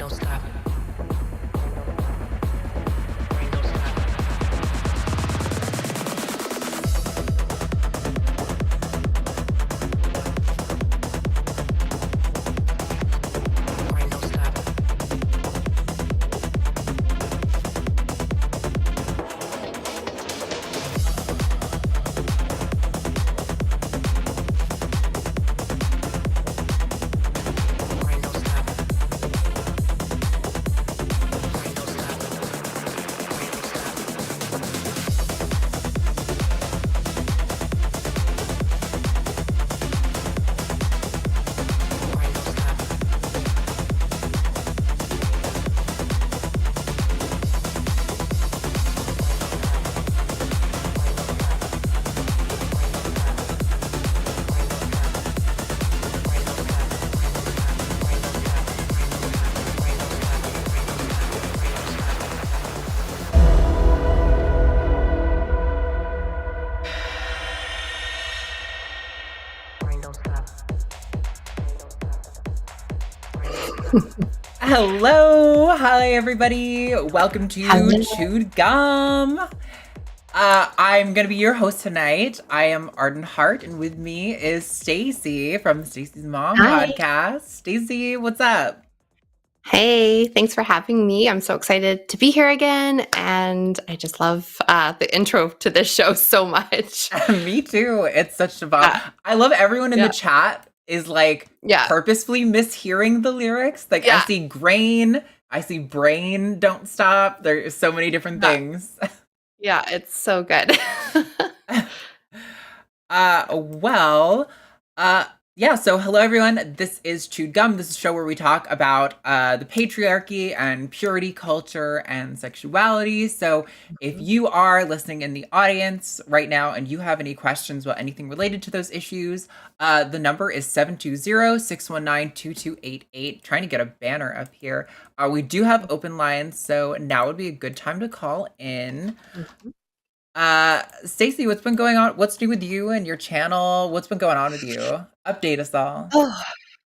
don't stop. Brain don't stop. Brain don't stop. Brain don't stop. Brain don't stop. Brain don't stop. Brain don't stop. Brain don't stop. Hello, hi everybody. Welcome to Hello. Chewed Gum. I'm gonna be your host tonight. I am Arden Hart, and with me is Stacie from Stacie's Mom Hi. podcast. Stacie, what's up? Hey, thanks for having me. I'm so excited to be here again, and I just love the intro to this show so much. Me too. It's such a vibe. Yeah, I love everyone in the yeah, chat is like yeah, purposefully mishearing the lyrics. Like I yeah, see Grahn, I see Brain, Don't Stop. There's so many different yeah, things. yeah. It's so good. Well, yeah, so hello everyone. This is Chewed Gum. This is a show where we talk about the patriarchy and purity culture and sexuality. So if you are listening in the audience right now and you have any questions about anything related to those issues, the number is 720-619-2288. Trying to get a banner up here. We do have open lines, so now would be a good time to call in. Mhm. Stacie, what's been going on? What's new with you and your channel? What's been going on with you? Update us all. Oh,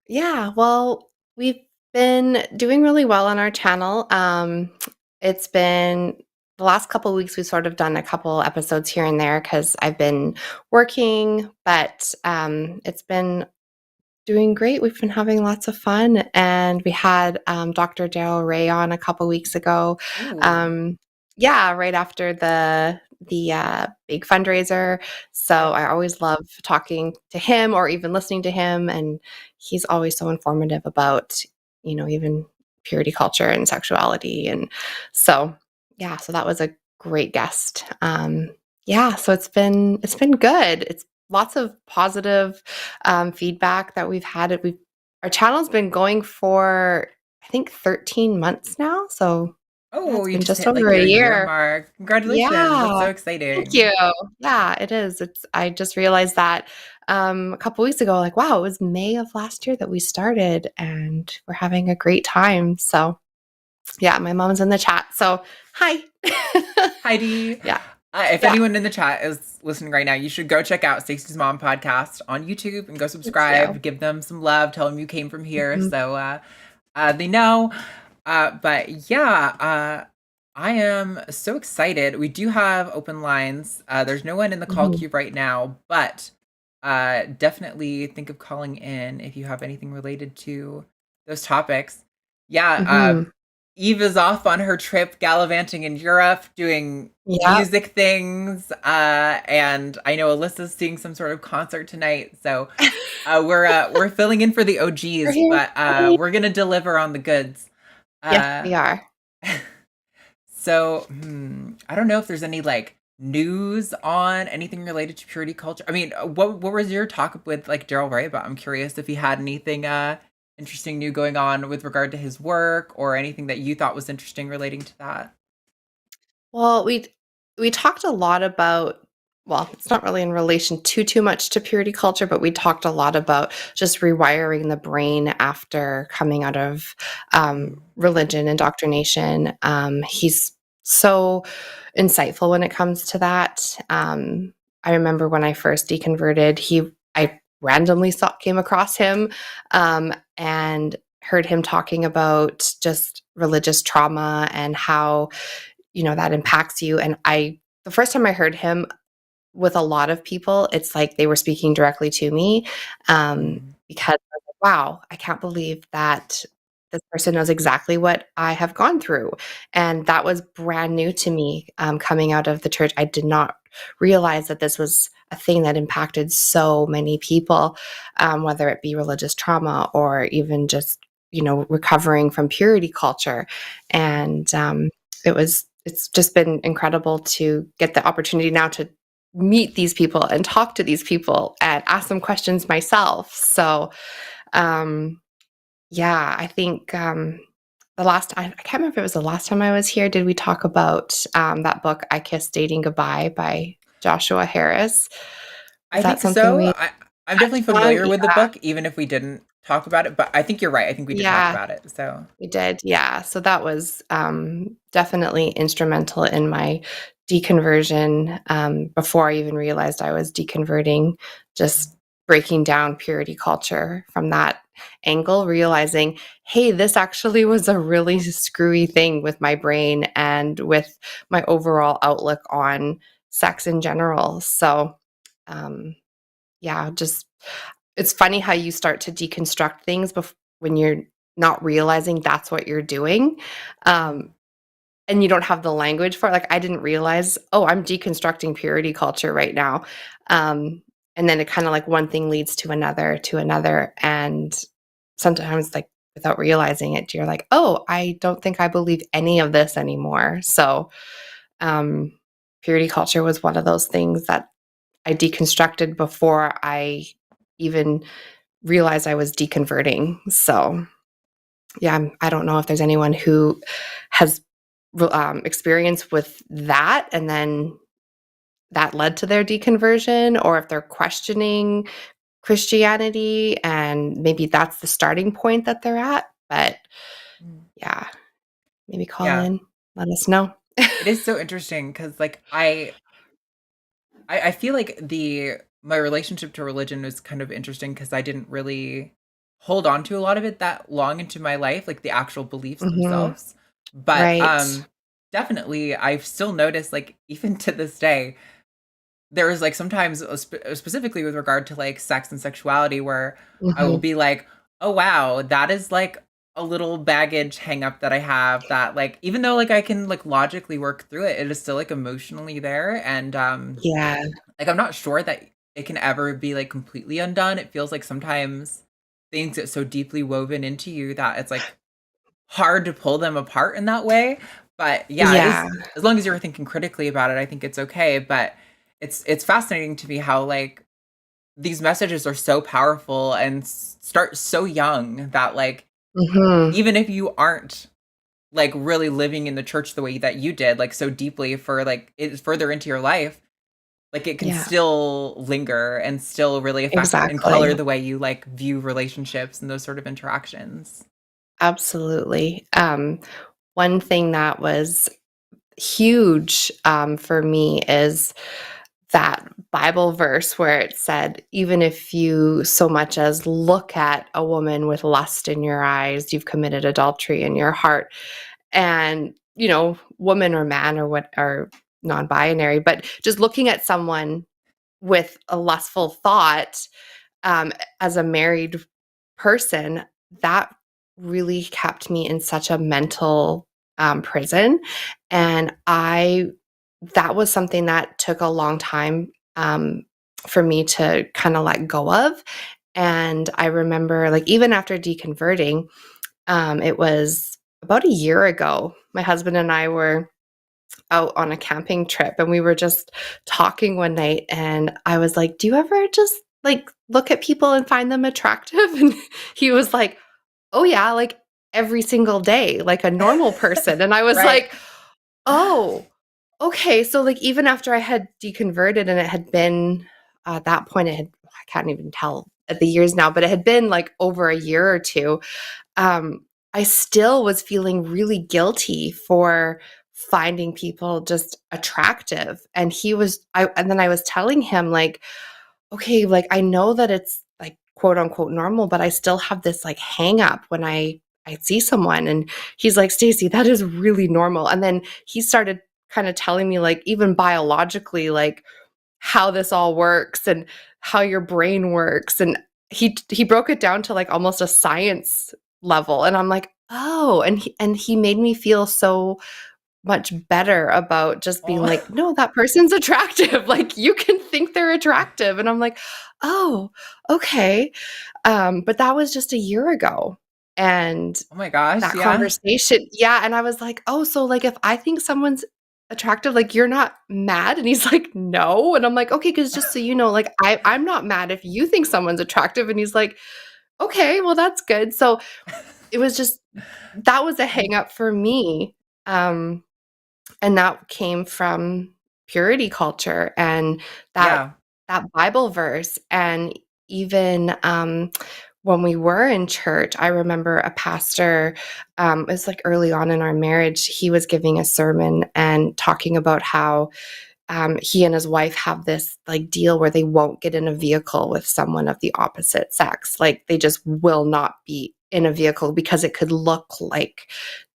yeah. Well, we've been doing really well on our channel. It's been the last couple of weeks. We've sort of done a couple episodes here and there because I've been working, but it's been doing great. We've been having lots of fun, and we had Dr. Daryl Ray on a couple weeks ago. Ooh. Yeah, right after the big fundraiser. So Yeah. I always love talking to him or even listening to him, and he's always so informative about even purity culture and sexuality, and so yeah. So that was a great guest. Yeah, so it's been good. It's lots of positive feedback that we've had. Our channel's been going for I think 13 months now. So yeah, Oh, it's you been just just hit over like a your year year. mark. Congratulations. That's so Yeah, thank exciting. you. Yeah, it is. I just realized that a couple weeks ago, like, wow, it was May of last year that we started, and we're having a great time. So yeah, my mom's in the chat. So hi. Heidi. Yeah, If yeah. anyone in the chat is listening right now, you should go check out Stacie's Mom podcast on YouTube and go Thank subscribe. you. Give them some love. Tell them you came from here, Mhm. so they know. But yeah, I am so excited. We do have open lines. There's no one in the call Mhm. queue right now, but definitely think of calling in if you have anything related to those topics. Yeah, Mhm. Eve is off on her trip gallivanting in Europe, doing Yep. music things, and I know Alyssa's seeing some sort of concert tonight. So we're filling in for the We're OGs, here. but Hi. we're gonna deliver on the goods. Yes, Uh, we are. so I don't know if there's any like news on anything related to purity culture. I mean, what was your talk with like Daryl Ray about? I'm curious if he had anything interesting new going on with regard to his work or anything that you thought was interesting relating to that. Well, we talked a lot about, well, it's not really in relation to too much to purity culture, but we talked a lot about just rewiring the brain after coming out of Mm. religion indoctrination. He's so insightful when it comes to that. I remember when I first deconverted, I randomly came across him, and heard him talking about just religious trauma and how, that impacts you. And the first time I heard him, with a lot of people, it's like they were speaking directly to me, Mm. because I was like, wow, I can't believe that this person knows exactly what I have gone through. And that was brand new to me, coming out of the church. I did not realize that this was a thing that impacted so many people, whether it be religious trauma or even just, recovering from purity culture. And it's just been incredible to get the opportunity now to meet these people and talk to these people and ask them questions myself. So, yeah, I think the last time, I can't remember if it was the last time I was here, did we talk about that book, I Kissed Dating Goodbye by Joshua Harris? I Is that think something so. we I'm definitely touched on? familiar with the book, even if we didn't talk about it. But I think you're right. I think we did talk Yeah, about it. So we did. Yeah. So that was definitely instrumental in my deconversion, before I even realized I was deconverting, just breaking down purity culture from that angle, realizing, hey, this actually was a really screwy thing with my brain and with my overall outlook on sex in general. So, um, yeah, just it's funny how you start to deconstruct things when you're not realizing that's what you're doing. Um, and you don't have the language for it. Like I didn't realize, oh, I'm deconstructing purity culture right now. Um, and then it kind of like one thing leads to another. And sometimes like without realizing it, you're like, oh, I don't think I believe any of this anymore. So um, purity culture was one of those things that I deconstructed before I even realized I was deconverting. So, yeah, I don't know if there's anyone who has experience with that and then that led to their deconversion, or if they're questioning Christianity and maybe that's the starting point that they're at. But mm, yeah, maybe call yeah, in, let us know. it is so interesting because like I feel like the my relationship to religion was kind of interesting because I didn't really hold on to a lot of it that long into my life, like the actual beliefs Hmm. themselves. But Right. definitely I've still noticed like even to this day there is like sometimes specifically with regard to like sex and sexuality where I will Hmm. be like, "Oh wow, that is like a little baggage hang up that I have that like even though like I can like logically work through it, it is still like emotionally there and Yeah. like, I'm not sure that it can ever be, like, completely undone. It feels like sometimes things get so deeply woven into you that it's, like, hard to pull them apart in that way. But, yeah, it Yeah. is as long as you're thinking critically about it, I think it's okay, but it's fascinating to me how, like, these messages are so powerful and start so young that, like, Hmm. even if you aren't, like, really living in the church the way that you did, like, so deeply for, like, it further into your life, like, it can Yeah. still linger and still really affect and color Exactly. the way you, like, view relationships and those sort of interactions. Absolutely. One thing that was huge, for me is that Bible verse where it said, even if you so much as look at a woman with lust in your eyes, you've committed adultery in your heart. And, woman or man or what or non-binary, but just looking at someone with a lustful thought, um, as a married person, that really kept me in such a mental, prison. And that was something that took a long time, for me to kind of let go of. And I remember, like, even after deconverting, it was about a year ago, my husband and I were out on a camping trip and we were just talking one night and I was like, "Do you ever just like look at people and find them attractive?" And he was like, "Oh yeah, like every single day, like a normal person." And I was Right. like, "Oh, okay." So like even after I had deconverted and it had been at that point I can't even tell at the years now, but it had been like over a year or two, I still was feeling really guilty for finding people just attractive. And and then I was telling him like, okay, like I know that it's like quote unquote normal, but I still have this like hang up when I see someone and he's like, Stacie, that is really normal. And then he started kind of telling me like even biologically like how this all works and how your brain works. And he broke it down to like almost a science level. And I'm like, oh, and he made me feel so much better about just being Oh, like, no, that person's attractive. Like you can think they're attractive. And I'm like, oh, okay. But that was just a year ago. And oh my gosh, that yeah. conversation, yeah. And I was like, oh, so like if I think someone's attractive, like you're not mad? And he's like, no. And I'm like, okay, because just so you know, like I'm not mad if you think someone's attractive. And he's like, okay, well, that's good. So it was just that was a hang up for me. And that came from purity culture and that Yeah. that Bible verse. And even when we were in church, I remember a pastor, it was like early on in our marriage, he was giving a sermon and talking about how he and his wife have this like deal where they won't get in a vehicle with someone of the opposite sex. Like they just will not be in a vehicle because it could look like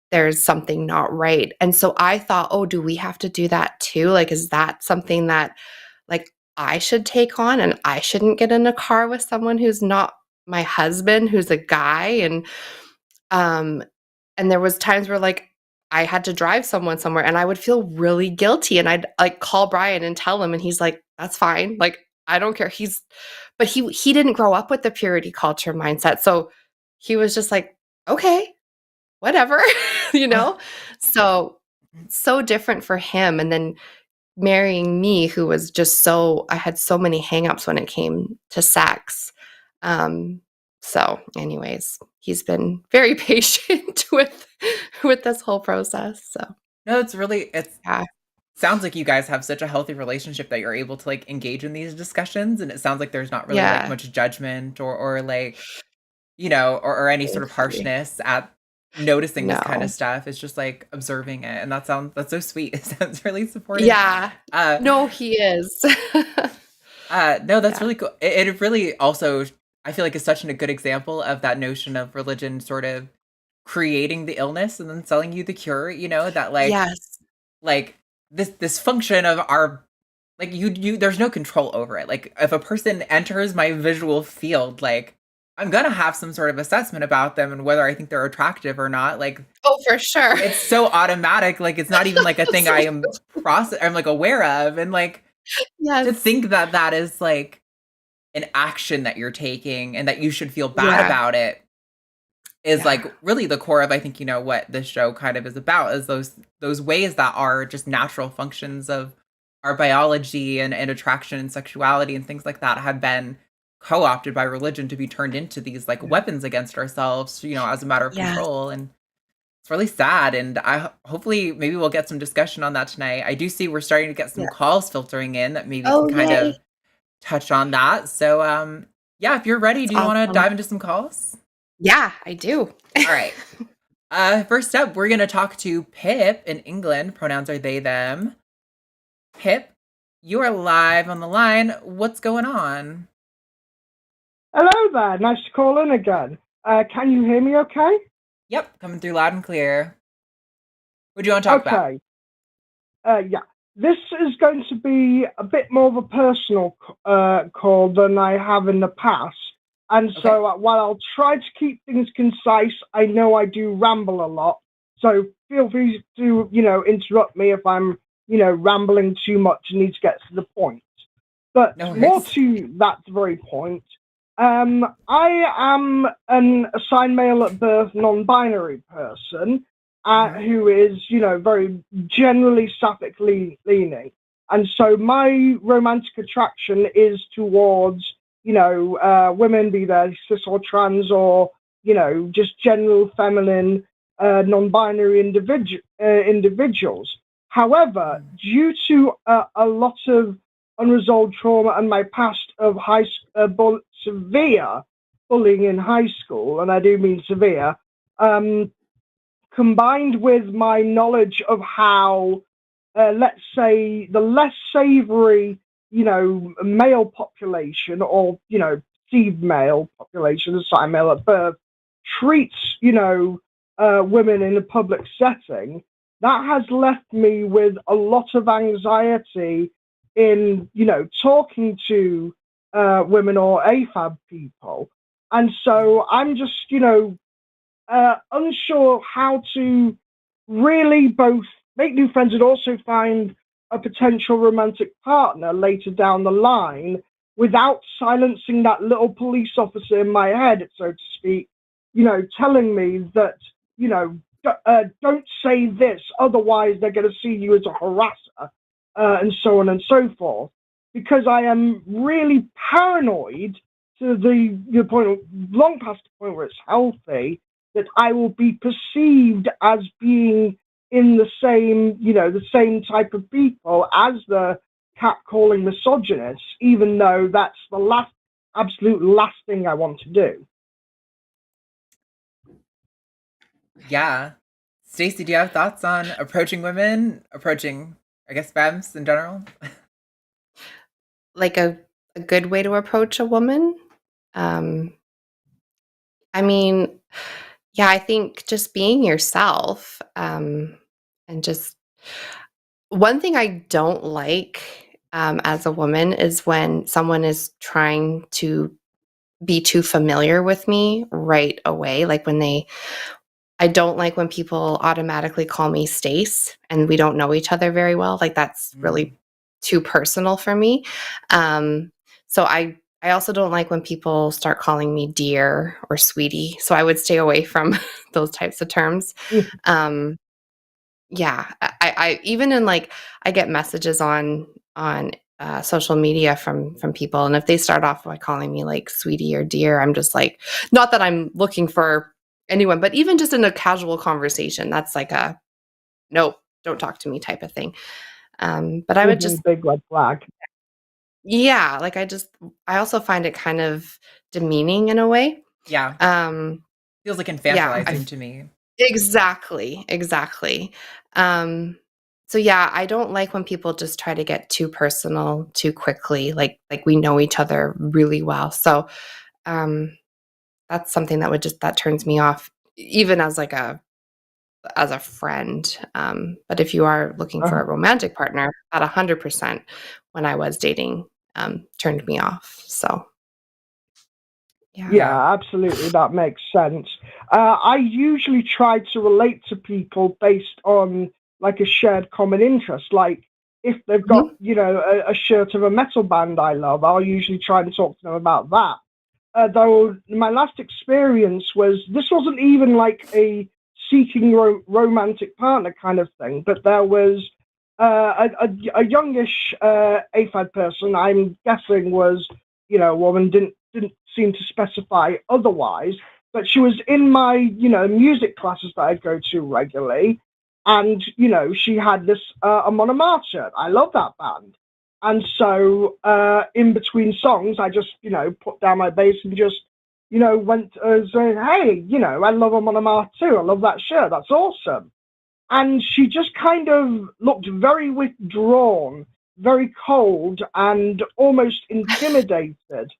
there's something not right. And so I thought, oh, do we have to do that too? Like, is that something that like I should take on and I shouldn't get in a car with someone who's not my husband, who's a guy? Um and there was times where like I had to drive someone somewhere and I would feel really guilty and I'd like call Brian and tell him and he's like, that's fine. Like I don't care. But he didn't grow up with the purity culture mindset. So he was just like, okay, whatever, you know? So so different for him. And then marrying me, who was just I had so many hangups when it came to sex. So anyways, he's been very patient with this whole process. So No, it's yeah. sounds like you guys have such a healthy relationship that you're able to like engage in these discussions, and it sounds like there's not really like Yeah. much judgment or like, or any sort of Thankfully. harshness at noticing this kind of No. stuff. It's just like observing it, and that's so sweet. It sounds really supportive. Yeah. Uh, No, he is. no, that's Yeah. really cool. It really also, I feel like, is such a good example of that notion of religion sort of creating the illness and then selling you the cure. That Yes. like this function of our, like, you there's no control over it. Like if a person enters my visual field, like I'm gonna have some sort of assessment about them and whether I think they're attractive or not. Like Oh, for sure. it's so automatic. Like it's not even like a thing I'm like aware of. And like to Yes. think that that is like an action that you're taking and that you should feel bad Yeah. about it is Yeah. like really the core of, I think, what this show kind of is about, is those ways that are just natural functions of our biology and attraction and sexuality and things like that have been co-opted by religion to be turned into these like Yeah. weapons against ourselves, as a matter of Yes. control. And it's really sad. And hopefully maybe we'll get some discussion on that tonight. I do see we're starting to get some Yeah. calls filtering in that maybe can Oh, kind of yay. touch on that. So yeah, if you're ready, That's do you want to awesome. dive into some calls? Yeah, I do. All right. First up, we're going to talk to Pip in England. Pronouns are they, them. Pip, you are live on the line. What's going on? Hello there, nice to call in again. Can you hear me okay? Yep, coming through loud and clear. What do you want to talk about? Okay. Yeah. This is going to be a bit more of a personal call than I have in the past. And so while I'll try to keep things concise, I know I do ramble a lot. So feel free to, interrupt me if I'm, rambling too much and need to get to the point. But No more worries. to that very point, I am an assigned male at birth non-binary person who is, very generally sapphic leaning. And so my romantic attraction is towards, women, be they cis or trans or, just general feminine non-binary individuals. However, due to a lot of unresolved trauma and my past of severe bullying in high school, and I do mean severe, combined with my knowledge of how, let's say, the less savory, male population or, perceived male population, assigned male at birth, treats, women in a public setting, that has left me with a lot of anxiety in, talking to women or AFAB people. And so I'm just, unsure how to really both make new friends and also find a potential romantic partner later down the line without silencing that little police officer in my head, so to speak, telling me that, don't say this, otherwise they're going to see you as a harasser, and so on and so forth. Because I am really paranoid to the point, long past the point where it's healthy, that I will be perceived as being in the same type of people as the catcalling misogynists, even though that's the absolute last thing I want to do. Yeah. Stacie, do you have thoughts on approaching women, I guess, femmes in general? Like a good way to approach a woman? I mean, yeah, I think just being yourself, and just one thing I don't like as a woman is when someone is trying to be too familiar with me right away. Like I don't like when people automatically call me Stace and we don't know each other very well. Like that's really too personal for me. So I also don't like when people start calling me dear or sweetie. So I would stay away from those types of terms. Yeah, I even in like I get messages on social media from people, and if they start off by calling me like sweetie or dear, I'm just like, not that I'm looking for anyone, but even just in a casual conversation, that's like a nope, don't talk to me type of thing. But I would just big red flag. Yeah, like I also find it kind of demeaning in a way. Yeah. Feels like infantilizing to me. Exactly. So yeah, I don't like when people just try to get too personal too quickly, like we know each other really well. So that's something that turns me off, even as like as a friend. But if you are looking for a romantic partner, at 100% when I was dating turned me off. So yeah, absolutely, that makes sense. I usually try to relate to people based on like a shared common interest. Like if they've got a shirt of a metal band I love, I'll usually try and talk to them about that. Though my last experience this wasn't even like a seeking romantic partner kind of thing, but there was a youngish AFAD person, I'm guessing was, a woman, didn't seem to specify otherwise, but she was in my, music classes that I go to regularly, and, she had this Amon Amarth shirt. I love that band. And so in between songs, I just, put down my bass and just, went saying, hey, I love Amon Amarth too. I love that shirt. That's awesome. And she just kind of looked very withdrawn, very cold, and almost intimidated.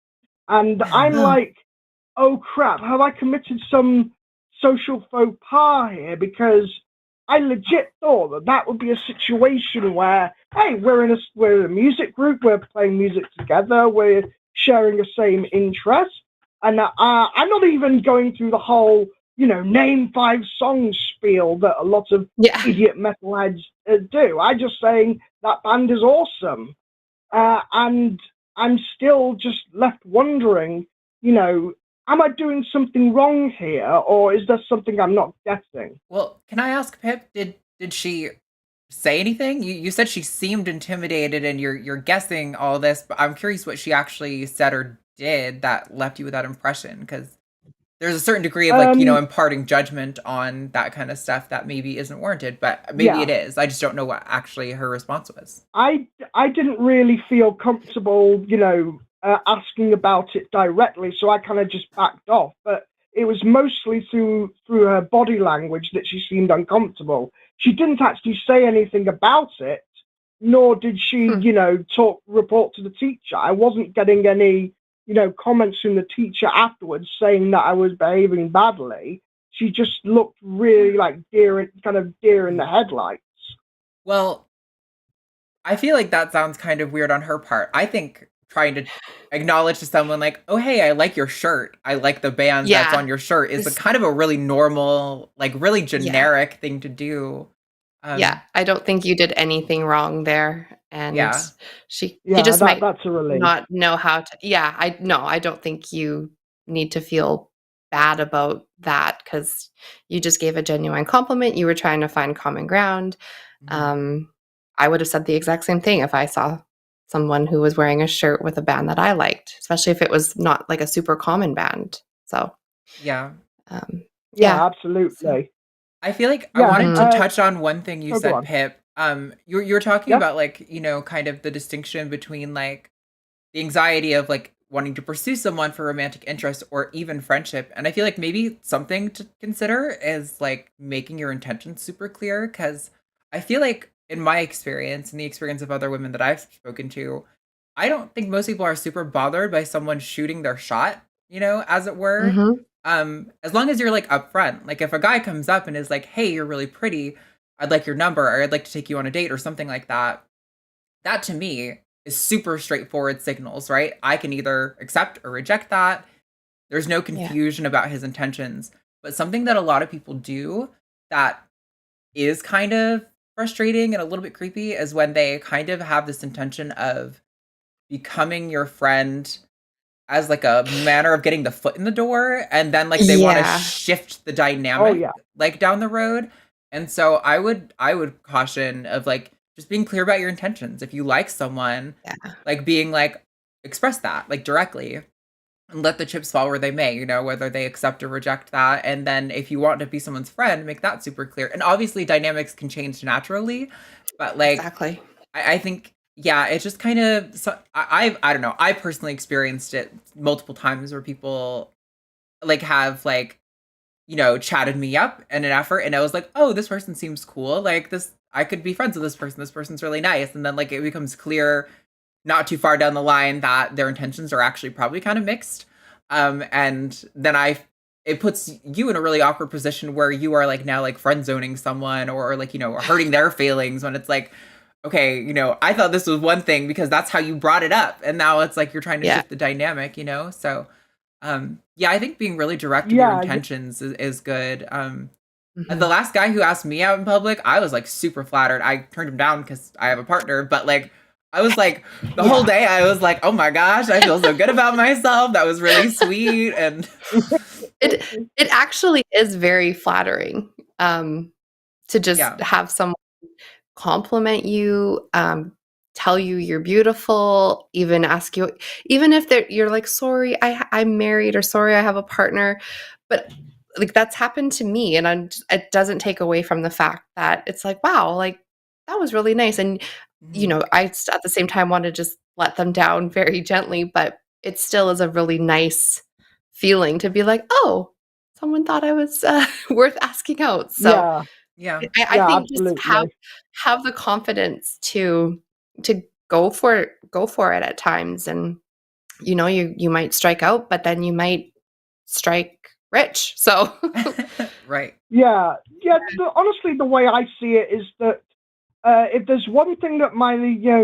And I'm like, oh crap, have I committed some social faux pas here? Because I legit thought that would be a situation where, hey, we're in a music group, we're playing music together, we're sharing the same interest. And I'm not even going through the whole, name 5 songs spiel that a lot of idiot metalheads do. I'm just saying that band is awesome. And I'm still just left wondering, am I doing something wrong here, or is there something I'm not getting? Well, can I ask, Pip, did she say anything? You said she seemed intimidated, and you're guessing all this, but I'm curious what she actually said or did that left you with that impression, because there's a certain degree of imparting judgment on that kind of stuff that maybe isn't warranted, but maybe it is. I just don't know what actually her response was. I didn't really feel comfortable, asking about it directly, so I kind of just backed off. But it was mostly through her body language that she seemed uncomfortable. She didn't actually say anything about it, nor did she, report to the teacher. I wasn't getting any, comments from the teacher afterwards saying that I was behaving badly, she just looked really like deer in the headlights. Well, I feel like that sounds kind of weird on her part. I think trying to acknowledge to someone like, "Oh, hey, I like your shirt. I like the band that's Yeah. on your shirt," is a It's- kind of a really normal, like really generic thing to do. Yeah, I don't think you did anything wrong there, and Yeah. she Yeah, just might that's a relief. not know how to. Yeah, I don't think you need to feel bad about that because you just gave a genuine compliment. You were trying to find common ground. Mhm. I would have said the exact same thing if I saw someone who was wearing a shirt with a band that I liked, especially if it was not like a super common band. So, Yeah. um, Yeah, yeah. absolutely. I feel like I Yeah, wanted to Mhm. touch on one thing you go said, on. Pip. You were talking Yeah. about like, kind of the distinction between like the anxiety of like wanting to pursue someone for romantic interest or even friendship. And I feel like maybe something to consider is like making your intentions super clear. Cause I feel like in my experience and the experience of other women that I've spoken to, I don't think most people are super bothered by someone shooting their shot, as it were. Mhm. As long as you're like upfront. Like if a guy comes up and is like, "Hey, you're really pretty. I'd like your number, or I'd like to take you on a date," or something like that. That to me is super straightforward signals, right? I can either accept or reject that. There's no Yeah. confusion about his intentions. But something that a lot of people do that is kind of frustrating and a little bit creepy is when they kind of have this intention of becoming your friend as like a manner of getting the foot in the door, and then like they want to Yeah. shift the Oh dynamic yeah. like down the road. And so I would caution of like just being clear about your intentions. If you like someone, Yeah. like being like express that like directly and let the chips fall where they may, whether they accept or reject that. And then if you want to be someone's friend, make that super clear. And obviously dynamics can change naturally, but like Exactly. I think, yeah, it's just kind of, so, I don't know. I personally experienced it multiple times where people like have like, chatted me up in an effort, and I was like, oh, this person seems cool. Like this, I could be friends with this person. This person's really nice. And then like it becomes clear not too far down the line that their intentions are actually probably kind of mixed. And then it puts you in a really awkward position where you are like now like friend zoning someone or like, hurting their feelings when it's like, okay, I thought this was one thing because that's how you brought it up. And now it's like you're trying to Yeah. shift the dynamic, So, yeah, I think being really direct with your Yeah. intentions is good. Mhm. The last guy who asked me out in public, I was like super flattered. I turned him down because I have a partner, but like, I was like, the whole day, I was like, oh my gosh, I feel so good about myself. That was really sweet. And It actually is very flattering, to just yeah. have someone compliment you, tell you you're beautiful, even ask you even if you're like, "Sorry, I'm married," or, "Sorry, I have a partner." But, like, that's happened to me, and it doesn't take away from the fact that it's like, "Wow, like, that was really nice," and, Mhm. at the same time wanna just let them down very gently, but it still is a really nice feeling to be like, "Oh, someone thought I was, worth asking out." So, Yeah. Yeah. I Yeah. think just Absolutely. have the confidence to go for it at times, and you might strike out, but then you might strike rich. So Right. Yeah. Yeah. Honestly, the way I see it is that if there's one thing that my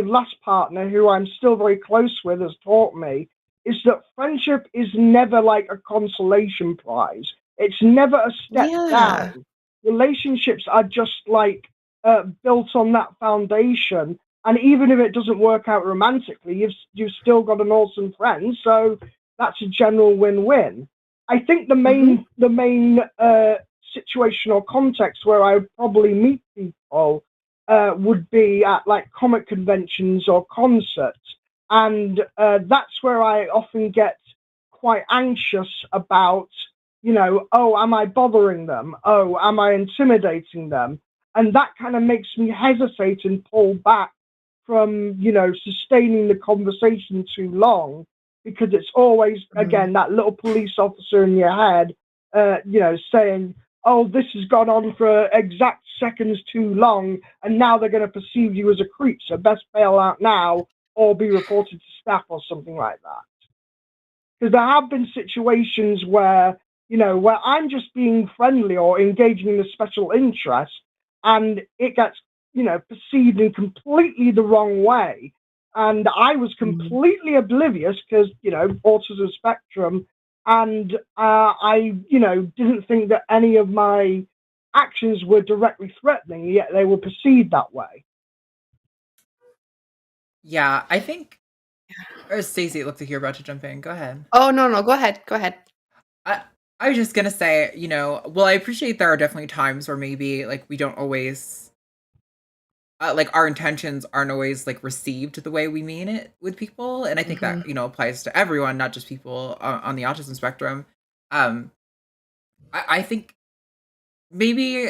last partner, who I'm still very close with, has taught me, is that friendship is never like a consolation prize. It's never a step yeah, down. Relationships are just like built on that foundation, and even if it doesn't work out romantically, you've still got an awesome friend. So that's a general win-win. I think the hmm main situational context where I would probably meet people would be at like comic conventions or concerts. And that's where I often get quite anxious about, oh, am I bothering them? Oh, am I intimidating them? And that kind of makes me hesitate and pull back from, sustaining the conversation too long, because it's always, Mhm. again, that little police officer in your head, saying, oh, this has gone on for exact seconds too long, and now they're going to perceive you as a creep, so best bail out now or be reported to staff or something like that. Because there have been situations where, where I'm just being friendly or engaging in a special interest, and it gets, perceived in completely the wrong way. And I was completely oblivious because, autism spectrum, and I, didn't think that any of my actions were directly threatening, yet they were perceived that way. Yeah, I think. Or Stacie, it looks like you're about to jump in. Go ahead. Oh, no, go ahead. Go ahead. I was just gonna say, well, I appreciate there are definitely times where maybe like we don't always like our intentions aren't always like received the way we mean it with people, and I think that applies to everyone, not just people on the autism spectrum. I think maybe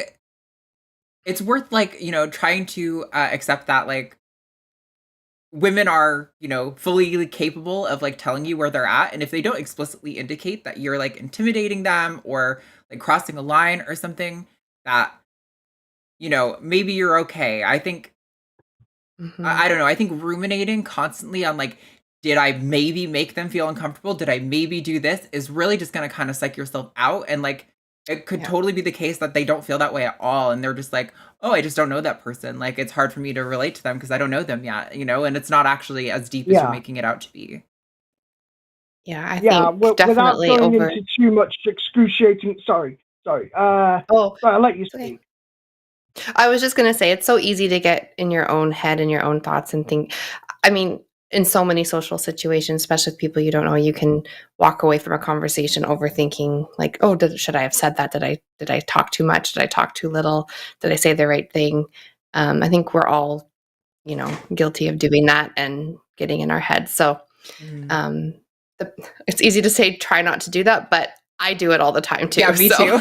it's worth like trying to accept that like women are fully capable of like telling you where they're at, and if they don't explicitly indicate that you're like intimidating them or like crossing a line or something, that maybe you're okay. I think I don't know. I think ruminating constantly on like, did I maybe make them feel uncomfortable? Did I maybe do this? Is really just going to kind of psych yourself out. And like, it could totally be the case that they don't feel that way at all. And they're just like, oh, I just don't know that person. Like, it's hard for me to relate to them because I don't know them yet, and it's not actually as deep as you're making it out to be. Yeah, I think definitely without going into too much excruciating. Sorry. Sorry, I'll let you speak. I was just going to say, it's so easy to get in your own head and your own thoughts and think, I mean, in so many social situations, especially with people you don't know, you can walk away from a conversation overthinking like, oh, should I have said that? Did I talk too much? Did I talk too little? Did I say the right thing? I think we're all, guilty of doing that and getting in our heads. So it's easy to say, try not to do that, but I do it all the time too. Yeah, me too.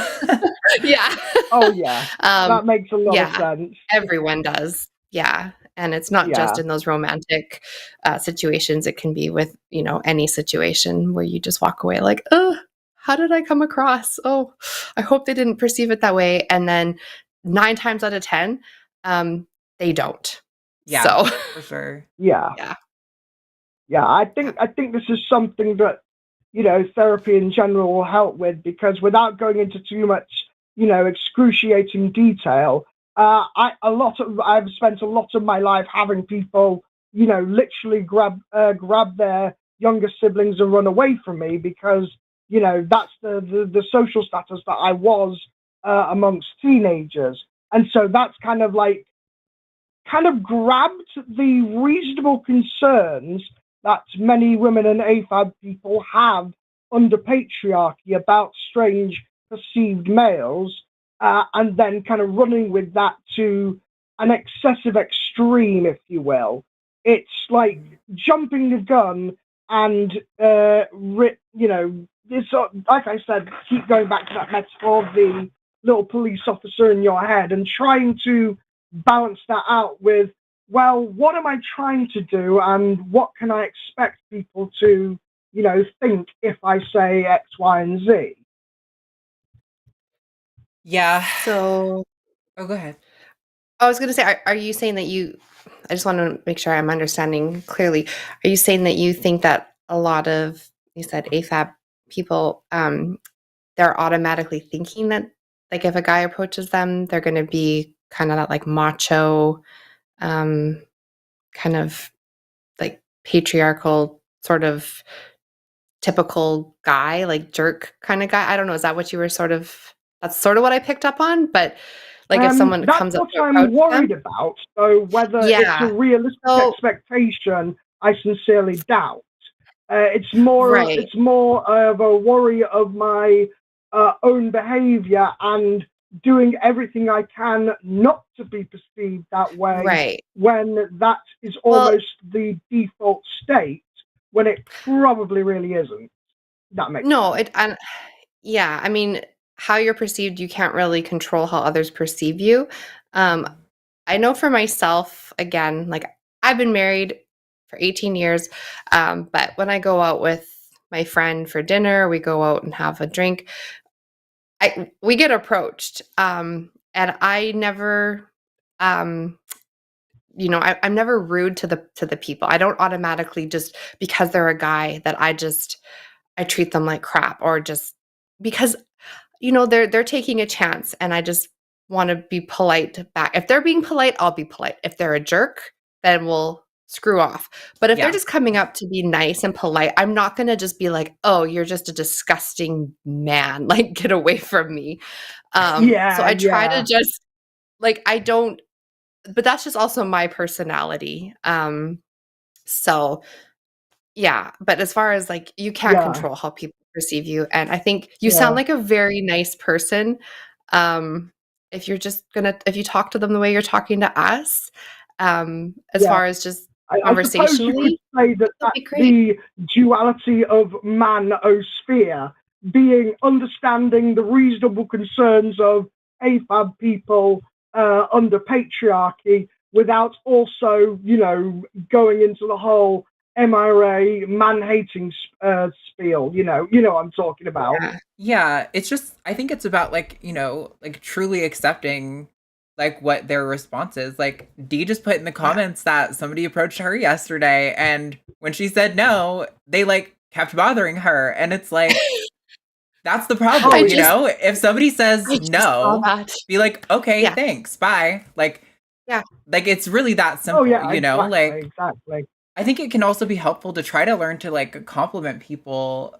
Yeah. Oh, yeah. That makes a lot of sense. Everyone does. Yeah. And it's not just in those romantic situations. It can be with, any situation where you just walk away like, oh, how did I come across? Oh, I hope they didn't perceive it that way. And then 9 times out of 10, they don't. Yeah, so. For sure. Yeah. I think this is something that, therapy in general will help with, because without going into too much, excruciating detail, I've spent a lot of my life having people, literally grab their younger siblings and run away from me because, that's the social status that I was amongst teenagers. And so that's kind of grabbed the reasonable concerns that many women and AFAB people have under patriarchy about strange perceived males, and then kind of running with that to an excessive extreme, if you will. It's like jumping the gun and, this, like I said, keep going back to that metaphor of the little police officer in your head and trying to balance that out with, well, what am I trying to do and what can I expect people to, think if I say X, Y, and Z? Yeah. So. Oh, go ahead. I was going to say, are you saying that I just want to make sure I'm understanding clearly. Are you saying that you think that a lot of, you said AFAB people, they're automatically thinking that, like, if a guy approaches them, they're going to be kind of that like macho, kind of like patriarchal sort of typical guy, like jerk kind of guy? I don't know. Is that what you were that's sort of what I picked up on, but like if someone comes up to that's what I'm worried about. So whether it's a realistic expectation, I sincerely doubt. It's more of a worry of my own behavior and doing everything I can not to be perceived that way, when that is almost the default state, when it probably really isn't. That makes sense. Yeah, I mean, how you're perceived, you can't really control how others perceive you. I know for myself, again, like I've been married for 18 years, but when I go out with my friend for dinner, we go out and have a drink, we get approached, and I never, I'm never rude to the people. I don't automatically, just because they're a guy, that I just I treat them like crap, or just because, they're taking a chance, and I just want to be polite back. If they're being polite, I'll be polite. If they're a jerk, then we'll screw off. But if they're Yeah. just coming up to be nice and polite, I'm not going to just be like, "Oh, you're just a disgusting man. Like, get away from me." Yeah, So I try yeah. to just, like, I don't, but that's just also my personality. So yeah, but as far as, like, you can't Yeah. control how people perceive you, and I think you Yeah. sound like a very nice person. If you're just if you talk to them the way you're talking to us, as Yeah. far as just I suppose you could conversationally, say that that'd be great. the duality of man-osphere, being understanding the reasonable concerns of AFAB people under patriarchy, without also, going into the whole MRA man-hating spiel. You know what I'm talking about. Yeah. Yeah, it's just I think it's about like, like truly accepting like what their response is. Like Dee just put in the comments that somebody approached her yesterday, and when she said no, they like kept bothering her, and it's like that's the problem, I just If somebody says I just no, saw that. be like, okay, Yeah. thanks, bye. Like Yeah. like it's really that simple, Oh yeah, Like exactly. I think it can also be helpful to try to learn to like compliment people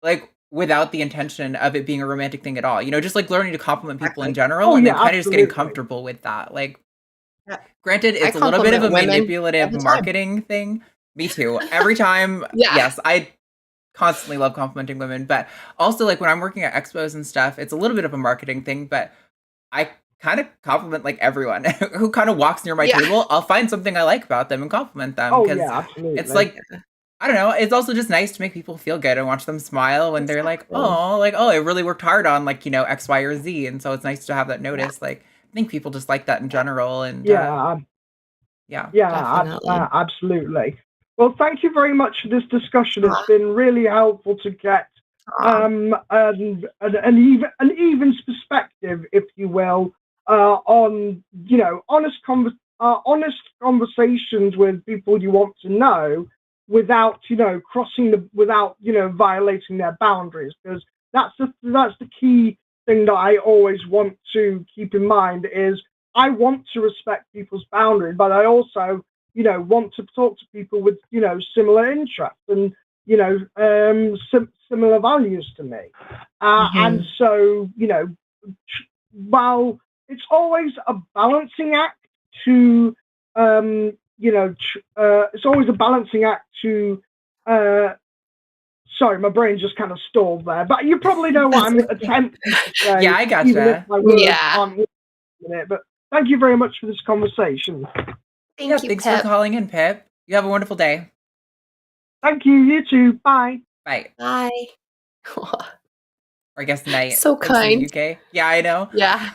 like without the intention of it being a romantic thing at all. Just like learning to compliment people in Exactly. general, Oh and then yeah, kind of just getting absolutely. comfortable with that. Like, Yeah. granted, I it's a little bit of a compliment women all manipulative the time. marketing thing. Me too. Every time, Yeah. yes, I constantly love complimenting women, but also like when I'm working at expos and stuff, it's a little bit of a marketing thing, but I kind of compliment like everyone who kind of walks near my Yeah. table. I'll find something I like about them and compliment them Oh because yeah, absolutely. it's like I don't know. It's also just nice to make people feel good and watch them smile when they're like, Exactly. oh, I really worked hard on like, X, Y, or Z. And so it's nice to have that notice. Like, I think people just like that in general. And yeah, yeah. Definitely. Absolutely. Well, thank you very much for this discussion. It's been really helpful to get an even perspective, if you will, on honest conversations with people you want to know, without without violating their boundaries, because that's the key thing that I always want to keep in mind is I want to respect people's boundaries, but I also want to talk to people with similar interests and similar values to me, and so while it's always a balancing act to it's always a balancing act to sorry, my brain just kind of stalled there, but you probably know what I'm attempting to say. Yeah, I gotcha. Even if my words Yeah. aren't in it, but thank you very much for this conversation. Thank you, Thanks Pip. for calling in, Pip. You have a wonderful day. Thank you. You too. Bye. Bye. Bye. Or I guess night. So Thanks in the kind. UK. Yeah, I know. Yeah.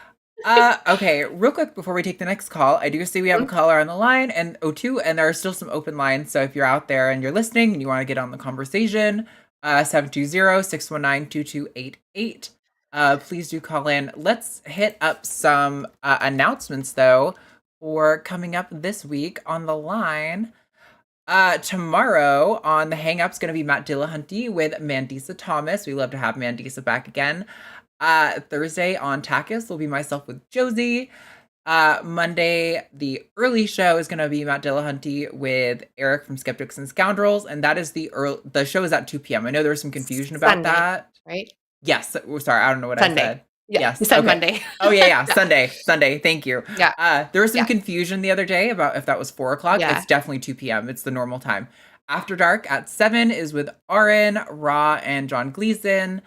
Okay, real quick before we take the next call, I do see we have a caller on the line and O2, and there are still some open lines. So if you're out there and you're listening and you want to get on the conversation, 720-619-2288. Please do call in. Let's hit up some announcements though for coming up this week on the line. Tomorrow on the Hang-Up's going to be Matt Dillahunty with Mandisa Thomas. We love to have Mandisa back again. Thursday on Takis will be myself with Josie. Monday, the early show is going to be Matt Dillahunty with Eric from Skeptics and Scoundrels, and that is the show is at 2 p.m. I know there was some confusion about Sunday, that. right? Yes. Sorry, I don't know what Sunday. I said. Yeah. Yes. You said okay. Monday. Oh yeah. Sunday. Thank you. Yeah. There was some Yeah. confusion the other day about if that was 4 o'clock. Yeah. It's definitely 2 p.m. It's the normal time. After Dark at 7 is with Arden, Ra, and John Gleason.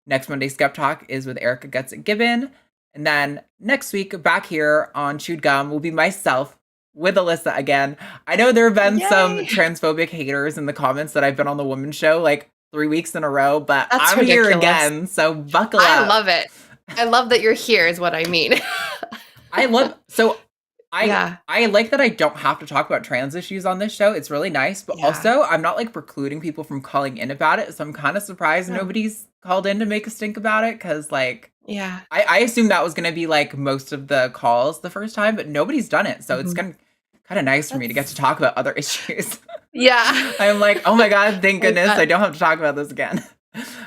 Next Monday, Skep Talk is with Erica Gibbon. And then next week, back here on Chewed Gum, will be myself with Alyssa again. I know there have been some transphobic haters in the comments that I've been on the women's show like 3 weeks in a row, but That's I'm here ridiculous. again, so buckle up. I love it. I love that you're here is what I mean. I like that I don't have to talk about trans issues on this show. It's really nice, but also I'm not like precluding people from calling in about it. So I'm kind of surprised nobody's called in to make a stink about it. Cause like, I assumed that was going to be like most of the calls the first time, but nobody's done it. So it's kind of nice for me to get to talk about other issues. Yeah. I'm like, oh my God, thank I goodness bet. I don't have to talk about this again.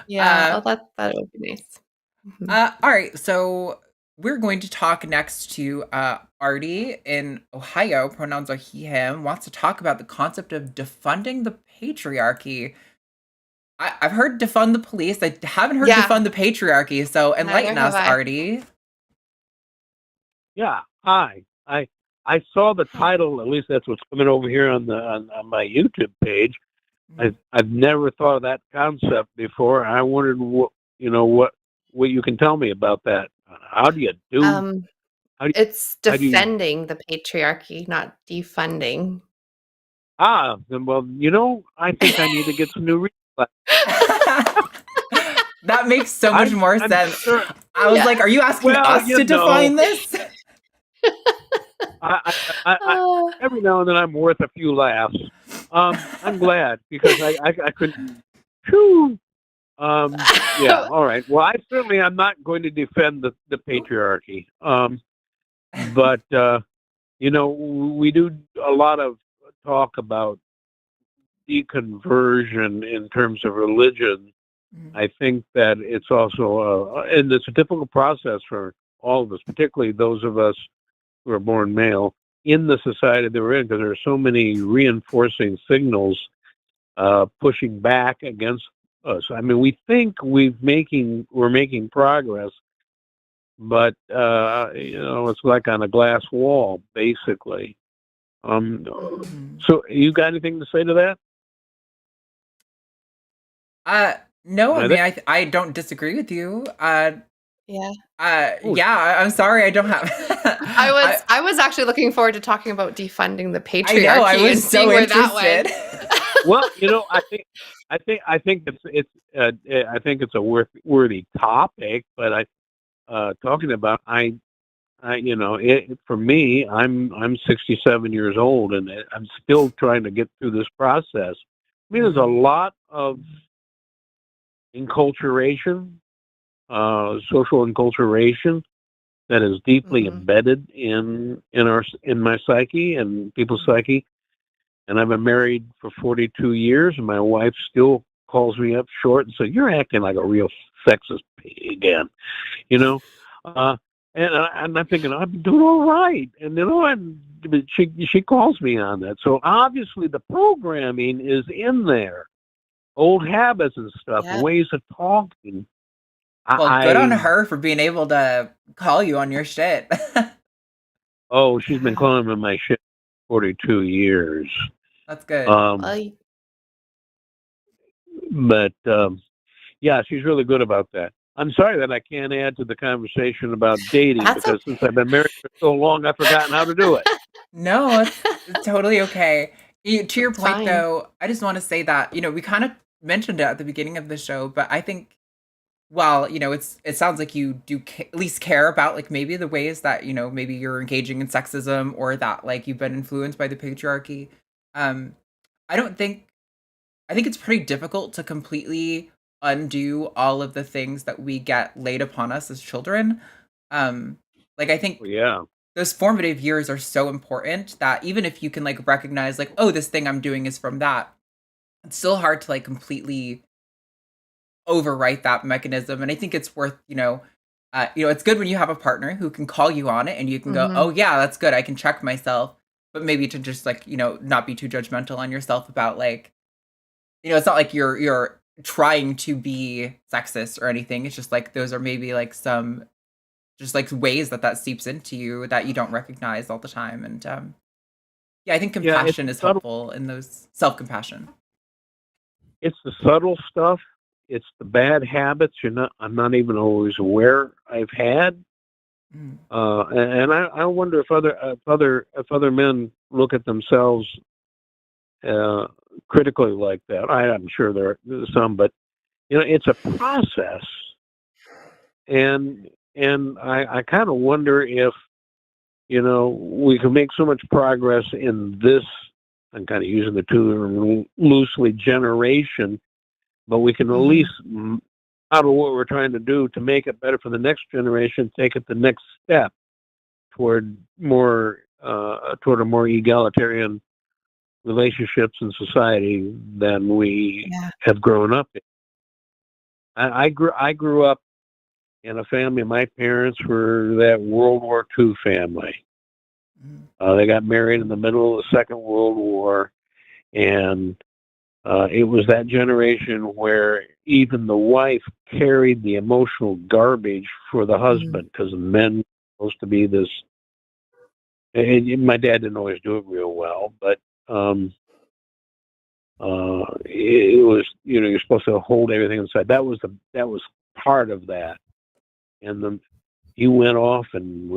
Yeah. Oh, that would be nice. Mhm. All right, so we're going to talk next to Artie in Ohio, pronouns are he, him, wants to talk about the concept of defunding the patriarchy. I've heard defund the police. I haven't heard Yeah. defund the patriarchy, so Neither enlighten have us, I. Artie. Yeah, hi. I saw the title. At least that's what's coming over here on the on my YouTube page. I've never thought of that concept before. I wondered what you can tell me about that. How do you do? Um, How do it's how do you? defending the patriarchy, not defunding. Then, well, I think I need to get some new reading That makes so much more I'm sense. sure. I was Yeah. like, are you asking Well, us to define this? I every now and then I'm worth a few laughs. I'm glad because I couldn't. Whew. Yeah. All right. Well, I certainly am not going to defend the patriarchy. But we do a lot of talk about deconversion in terms of religion. I think that it's also, and it's a difficult process for all of us, particularly those of us who are born male in the society that we're in, because there are so many reinforcing signals pushing back against us. I mean, we think we're making progress, but it's like on a glass wall, basically. So, you got anything to say to that? No, I Are mean, they? I don't disagree with you. Yeah. Oh, Yeah, I'm sorry, I don't have. I was actually looking forward to talking about defunding the I know, I patriarchy and was seeing so where that went. interested. well, I think it's a worthy topic, but talking about for me, I'm 67 years old and I'm still trying to get through this process. I mean, there's a lot of enculturation, social enculturation that is deeply Mhm. embedded in my psyche and people's psyche. And I've been married for 42 years, and my wife still calls me up short and says, "You're acting like a real sexist pig again," you know. And I'm thinking I'm doing all right, and but she calls me on that. So obviously the programming is in there, old habits and stuff, Yeah. ways of talking. Well, good on I her for being able to call you on your shit. she's been Yeah. calling me my shit 42 years. That's good. Well, But yeah, she's really good about that. I'm sorry that I can't add to the conversation about dating that's because since I've been married for so long, I've forgotten how to do it. No, it's totally okay. To your It's point, fine. though, I just want to say that, we kind of mentioned it at the beginning of the show, but I think, well, it sounds like you do at least care about, like, maybe the ways that, maybe you're engaging in sexism or that, like, you've been influenced by the patriarchy. Um, I don't think, I think it's pretty difficult to completely undo all of the things that we get laid upon us as children. Like, I think Yeah. those formative years are so important that even if you can like recognize like, oh, this thing I'm doing is from that, it's still hard to like completely overwrite that mechanism. And I think it's worth, it's good when you have a partner who can call you on it and you can go, oh Mhm. yeah, that's good. I can check myself. But maybe to just like, not be too judgmental on yourself about like, it's not like you're trying to be sexist or anything. It's just like those are maybe like some just like ways that seeps into you that you don't recognize all the time. And yeah, I think Yeah, it's compassion the is subtle helpful in those self-compassion. it's the subtle stuff. It's the bad habits I'm not even always aware I've had. Mm. And I wonder if other men look at themselves critically like that. I'm sure there are some, but it's a process, and I kind of wonder if we can make so much progress in this. I'm kind of using the term loosely, generation, but we can at Mhm. least out of what we're trying to do to make it better for the next generation, take it the next step toward a more egalitarian relationships in society than we Yeah. have grown up in. I grew up in a family. My parents were that World War II family. They got married in the middle of the Second World War, and it was that generation where even the wife carried the emotional garbage for the husband, because men were supposed to be this. And my dad didn't always do it real well, but it was, you're supposed to hold everything inside. That was part of that, and he went off and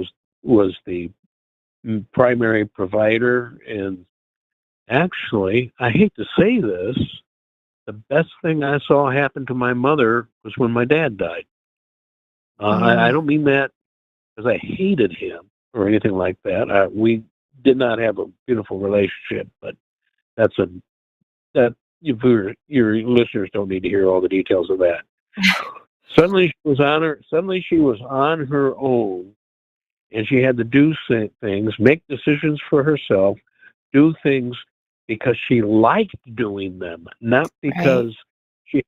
was the primary provider. And actually, I hate to say this, the best thing I saw happen to my mother was when my dad died. I don't mean that because I hated him or anything like that. We did not have a beautiful relationship, but that your listeners don't need to hear all the details of that. Suddenly she was on her own, and she had to do things, make decisions for herself, do things because she liked doing them, not because she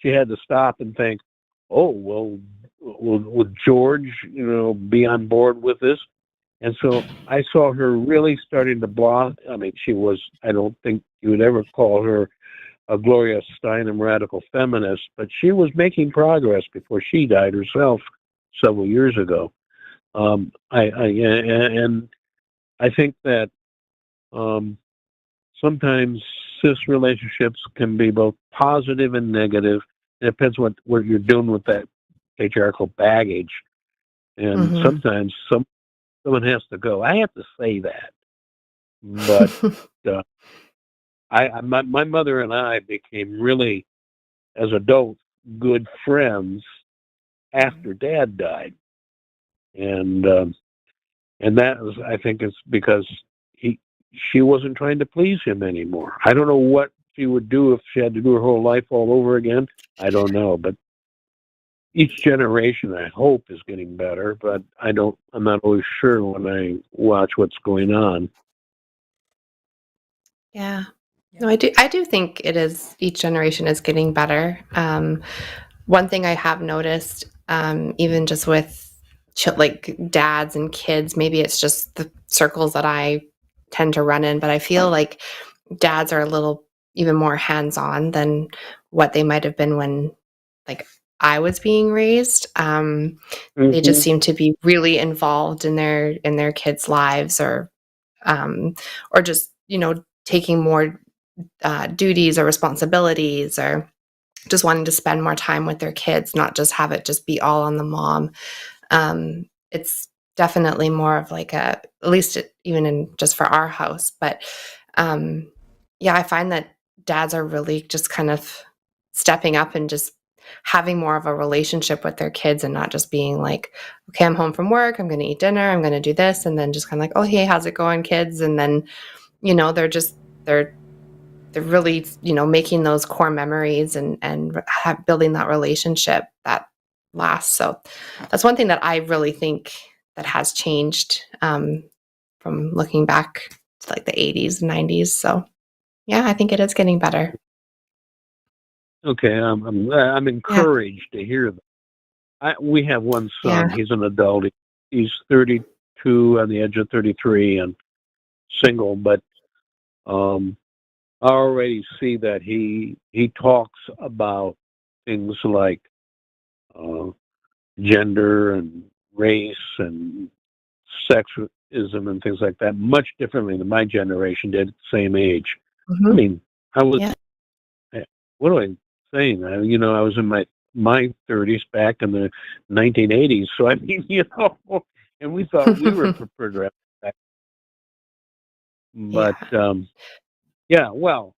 had to stop and think, oh, well, would George, be on board with this? And so I saw her really starting to blossom. I mean, I don't think you would ever call her a Gloria Steinem radical feminist, but she was making progress before she died herself several years ago. And I think that sometimes cis relationships can be both positive and negative. It depends what you're doing with that patriarchal baggage. And sometimes someone has to go. I have to say that, but my mother and I became really, as adults, good friends after Dad died, and that was, I think, it's because she wasn't trying to please him anymore. I don't know what she would do if she had to do her whole life all over again. I don't know, but each generation, I hope, is getting better, but I'm not always sure when I watch what's going on. Yeah. No, I do think it is, each generation is getting better. One thing I have noticed, even just with like dads and kids, maybe it's just the circles that I tend to run in, but I feel like dads are a little even more hands-on than what they might have been when, like, I was being raised. They just seem to be really involved in their kids' lives, or just taking more duties or responsibilities, or just wanting to spend more time with their kids, not just have it just be all on the mom. It's definitely more of like at least even in just for our house. But yeah, I find that dads are really just kind of stepping up and just having more of a relationship with their kids, and not just being like, okay, I'm home from work, I'm going to eat dinner, I'm going to do this, and then just kind of like, oh, hey, how's it going, kids? And then, they're really, making those core memories and building that relationship that lasts. So that's one thing that I really think that has changed, from looking back to like the 80s and 90s. So yeah, I think it is getting better. Okay, I'm encouraged to hear that. We have one son. Yeah. He's an adult. He's 32, on the edge of 33, and single. But I already see that he talks about things like gender and race and sexism and things like that much differently than my generation did at the same age. I mean, I was. Yeah. What am I saying? I was in my 30s back in the 1980s. So I mean, and we thought we were progressive back. But yeah, well,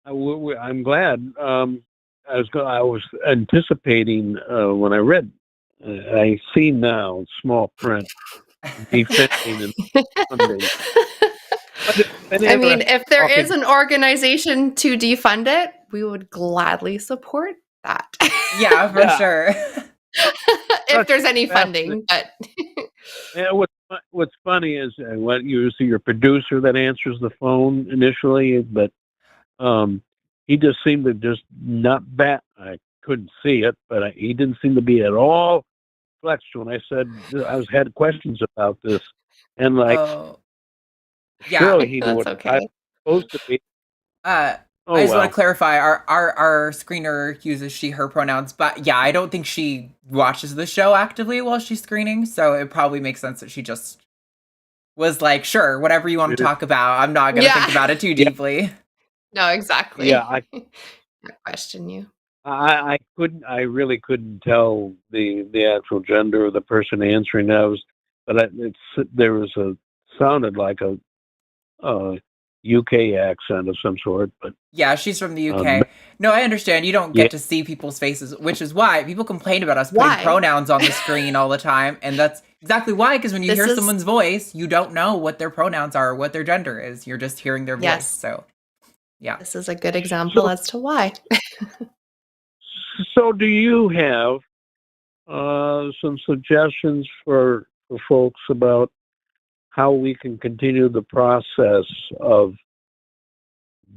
I'm glad. I was anticipating when I read. I see now small print defending and funding. I mean, if there is an organization to defund it, we would gladly support that. Yeah, for sure. If there's any funding, but And what's funny is what you see your producer that answers the phone initially, but he just seemed to just not bat. I couldn't see it, but he didn't seem to be at all flexed when I said had questions about this, and like Oh, yeah. surely he knew That's what I was okay. supposed to be. I Oh just want well. to clarify our screener uses she her pronouns, but yeah, I don't think she watches the show actively while she's screening, so it probably makes sense that she just was like, sure, whatever you want to talk about. I'm not gonna think Yeah. about it too Yeah. deeply. No, exactly. Yeah, Not question you. I really couldn't tell the actual gender of the person answering those, but there was sounded like a UK accent of some sort, but Yeah, she's from the um, UK. No, I understand. You don't yeah, get to see people's faces, which is why people complain about us putting Why? pronouns on the screen all the time. And that's exactly why, because when you This hear is someone's voice, you don't know what their pronouns are or what their gender is. You're just hearing their voice. yes. So, yeah. This is a good example So, as to why. so do you have some suggestions for folks about how we can continue the process of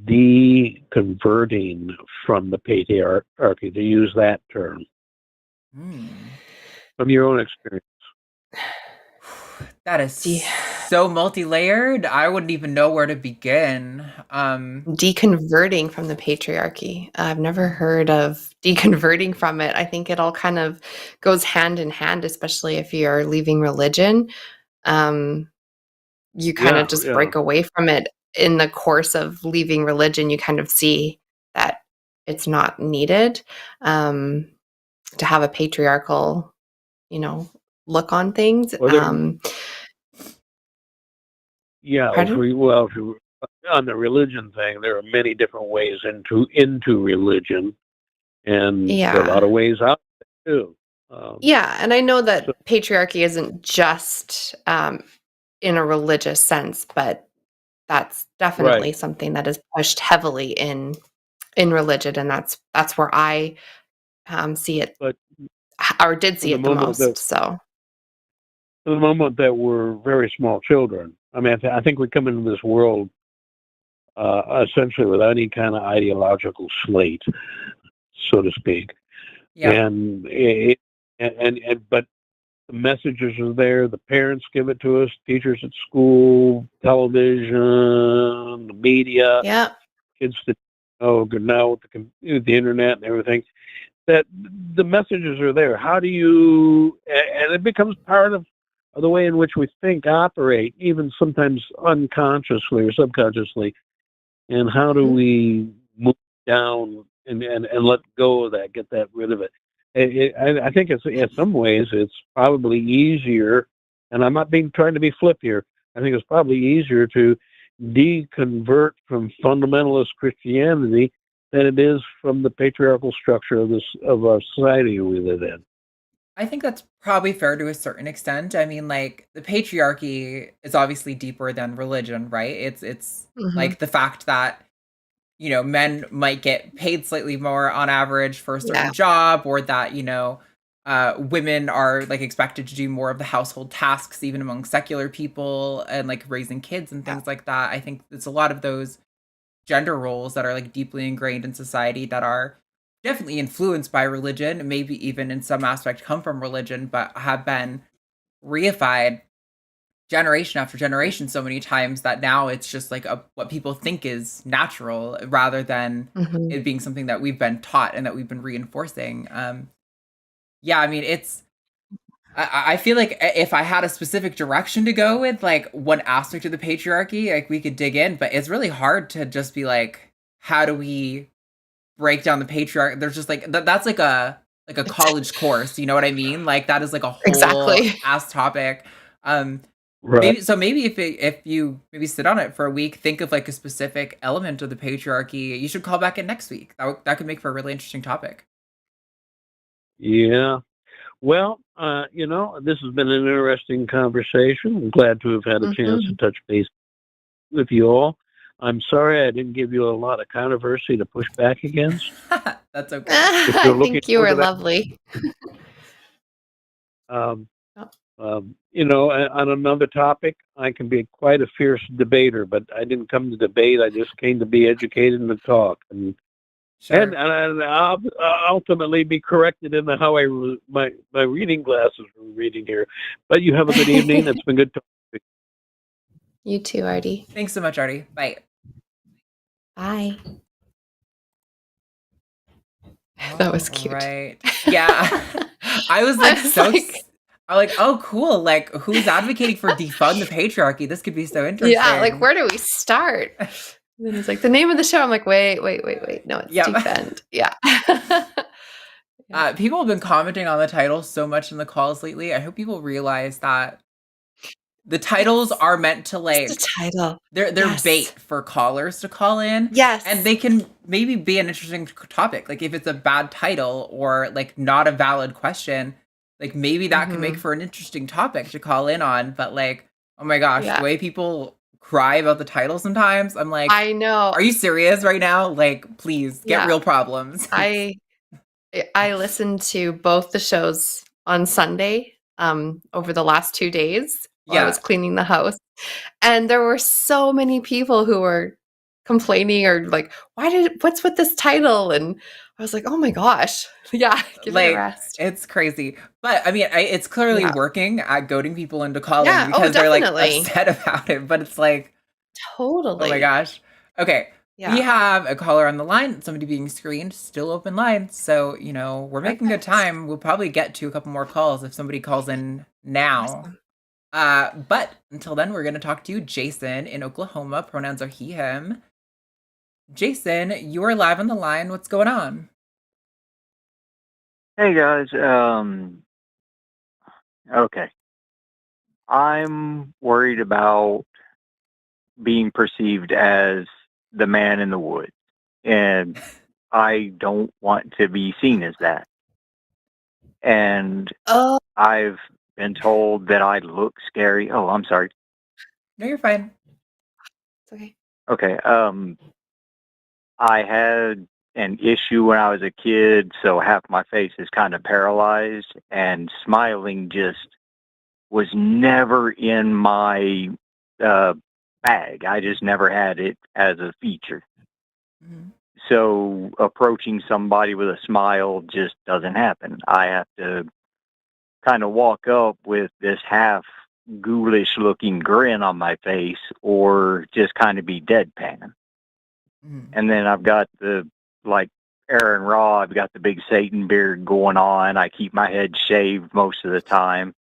deconverting from the patriarchy, to use that term, from your own experience? That is De- so multi-layered. I wouldn't even know where to begin. Deconverting from the patriarchy. I've never heard of deconverting from it. I think it all kind of goes hand in hand, especially if you're leaving religion. You kind of just break away from it in the course of leaving religion. You kind of see that it's not needed to have a patriarchal, look on things. If you on the religion thing, there are many different ways into religion, and there are a lot of ways out there too. Yeah, and I know that patriarchy isn't just in a religious sense, but that's definitely something that is pushed heavily in religion, and that's where I see it, but or did see it the most. So, for the moment that we're very small children, I mean, I think we come into this world essentially without any kind of ideological slate, so to speak. Yeah. But the messages are there. The parents give it to us. Teachers at school, television, the media. yeah, Kids that good now with the internet and everything. That the messages are there. How do you? And it becomes part of the way in which we think, operate, even sometimes unconsciously or subconsciously. And how do we move down and let go of that, get that rid of it? I think it's in some ways it's probably easier, and I'm not trying to be flip here. I think it's probably easier to deconvert from fundamentalist Christianity than it is from the patriarchal structure of our society we live in. I think that's probably fair to a certain extent. I mean, like, the patriarchy is obviously deeper than religion, right? It's like the fact that, men might get paid slightly more on average for a certain job, or that, women are like expected to do more of the household tasks, even among secular people, and like raising kids and things like that. I think it's a lot of those gender roles that are like deeply ingrained in society that are definitely influenced by religion, maybe even in some aspect come from religion, but have been reified generation after generation so many times that now it's just like what people think is natural rather than it being something that we've been taught and that we've been reinforcing. Yeah, I mean, I feel like if I had a specific direction to go with, like one aspect of the patriarchy, like we could dig in, but it's really hard to just be like, how do we break down the patriarchy? There's just like that's like a college course, you know what I mean? Like that is like a whole ass topic. Right. Maybe if you maybe sit on it for a week, think of like a specific element of the patriarchy, you should call back in next week. That could make for a really interesting topic. Yeah. Well, this has been an interesting conversation. I'm glad to have had a chance to touch base with you all. I'm sorry I didn't give you a lot of controversy to push back against. That's okay. I think you were lovely. Well, On another topic, I can be quite a fierce debater, but I didn't come to debate. I just came to be educated and to talk, and Sure. I'll ultimately be corrected in how my reading glasses were reading here. But you have a good evening. It's been good talking. You too, Artie. Thanks so much, Artie. Bye. Bye. That was cute. Right. Yeah. I was like, I'm like, oh, cool. Like, who's advocating for defund the patriarchy? This could be so interesting. Yeah, like, where do we start? And then he's like, the name of the show. I'm like, wait. No, it's defend. Yeah. People have been commenting on the title so much in the calls lately. I hope people realize that the titles are meant to, like, It's the title. They're bait for callers to call in. Yes. And they can maybe be an interesting topic. Like, if it's a bad title or, like, not a valid question, like, maybe that could make for an interesting topic to call in on. But, like, oh my gosh, the way people cry about the title sometimes, I'm like, I know. Are you serious right now? Like, please, get real problems. I listened to both the shows on Sunday over the last 2 days while I was cleaning the house. And there were so many people who were complaining or like, what's with this title? And I was like, oh my gosh. Yeah, give it a rest. It's crazy. But I mean, it's clearly working at goading people into calling because they're like upset about it. But it's like, totally. Oh my gosh. Okay. We have a caller on the line, somebody being screened, still open lines. So, we're making good time. We'll probably get to a couple more calls if somebody calls in now. Awesome. But until then, we're going to talk to Jason in Oklahoma. Pronouns are he, him. Jason, you are live on the line. What's going on? Hey, guys. Okay. I'm worried about being perceived as the man in the woods, and I don't want to be seen as that. And I've been told that I look scary. Oh, I'm sorry. No, you're fine. It's okay. Okay. I had an issue when I was a kid, so half my face is kind of paralyzed, and smiling just was never in my bag. I just never had it as a feature. Mm-hmm. So approaching somebody with a smile just doesn't happen. I have to kind of walk up with this half ghoulish looking grin on my face or just kind of be deadpan. Mm-hmm. And then I've got like Aaron Raw, I've got the big Satan beard going on. I keep my head shaved most of the time.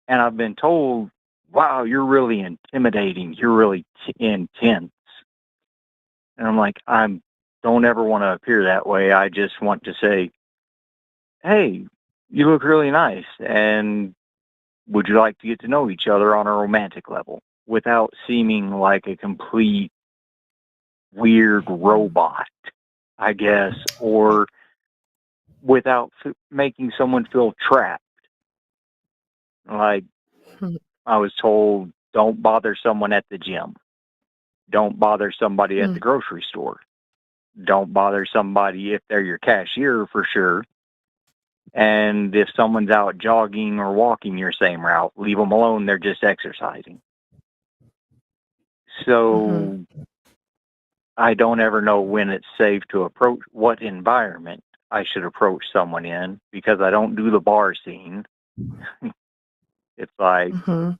And I've been told, wow, you're really intimidating. You're really intense. And I'm like, I don't ever want to appear that way. I just want to say, hey, you look really nice. And would you like to get to know each other on a romantic level without seeming like a complete weird robot, I guess, or without making someone feel trapped? Like, I was told, don't bother someone at the gym. Don't bother somebody at the grocery store. Don't bother somebody if they're your cashier for sure. And if someone's out jogging or walking your same route, leave them alone. They're just exercising. So I don't ever know when it's safe to approach, what environment I should approach someone in, because I don't do the bar scene. It's like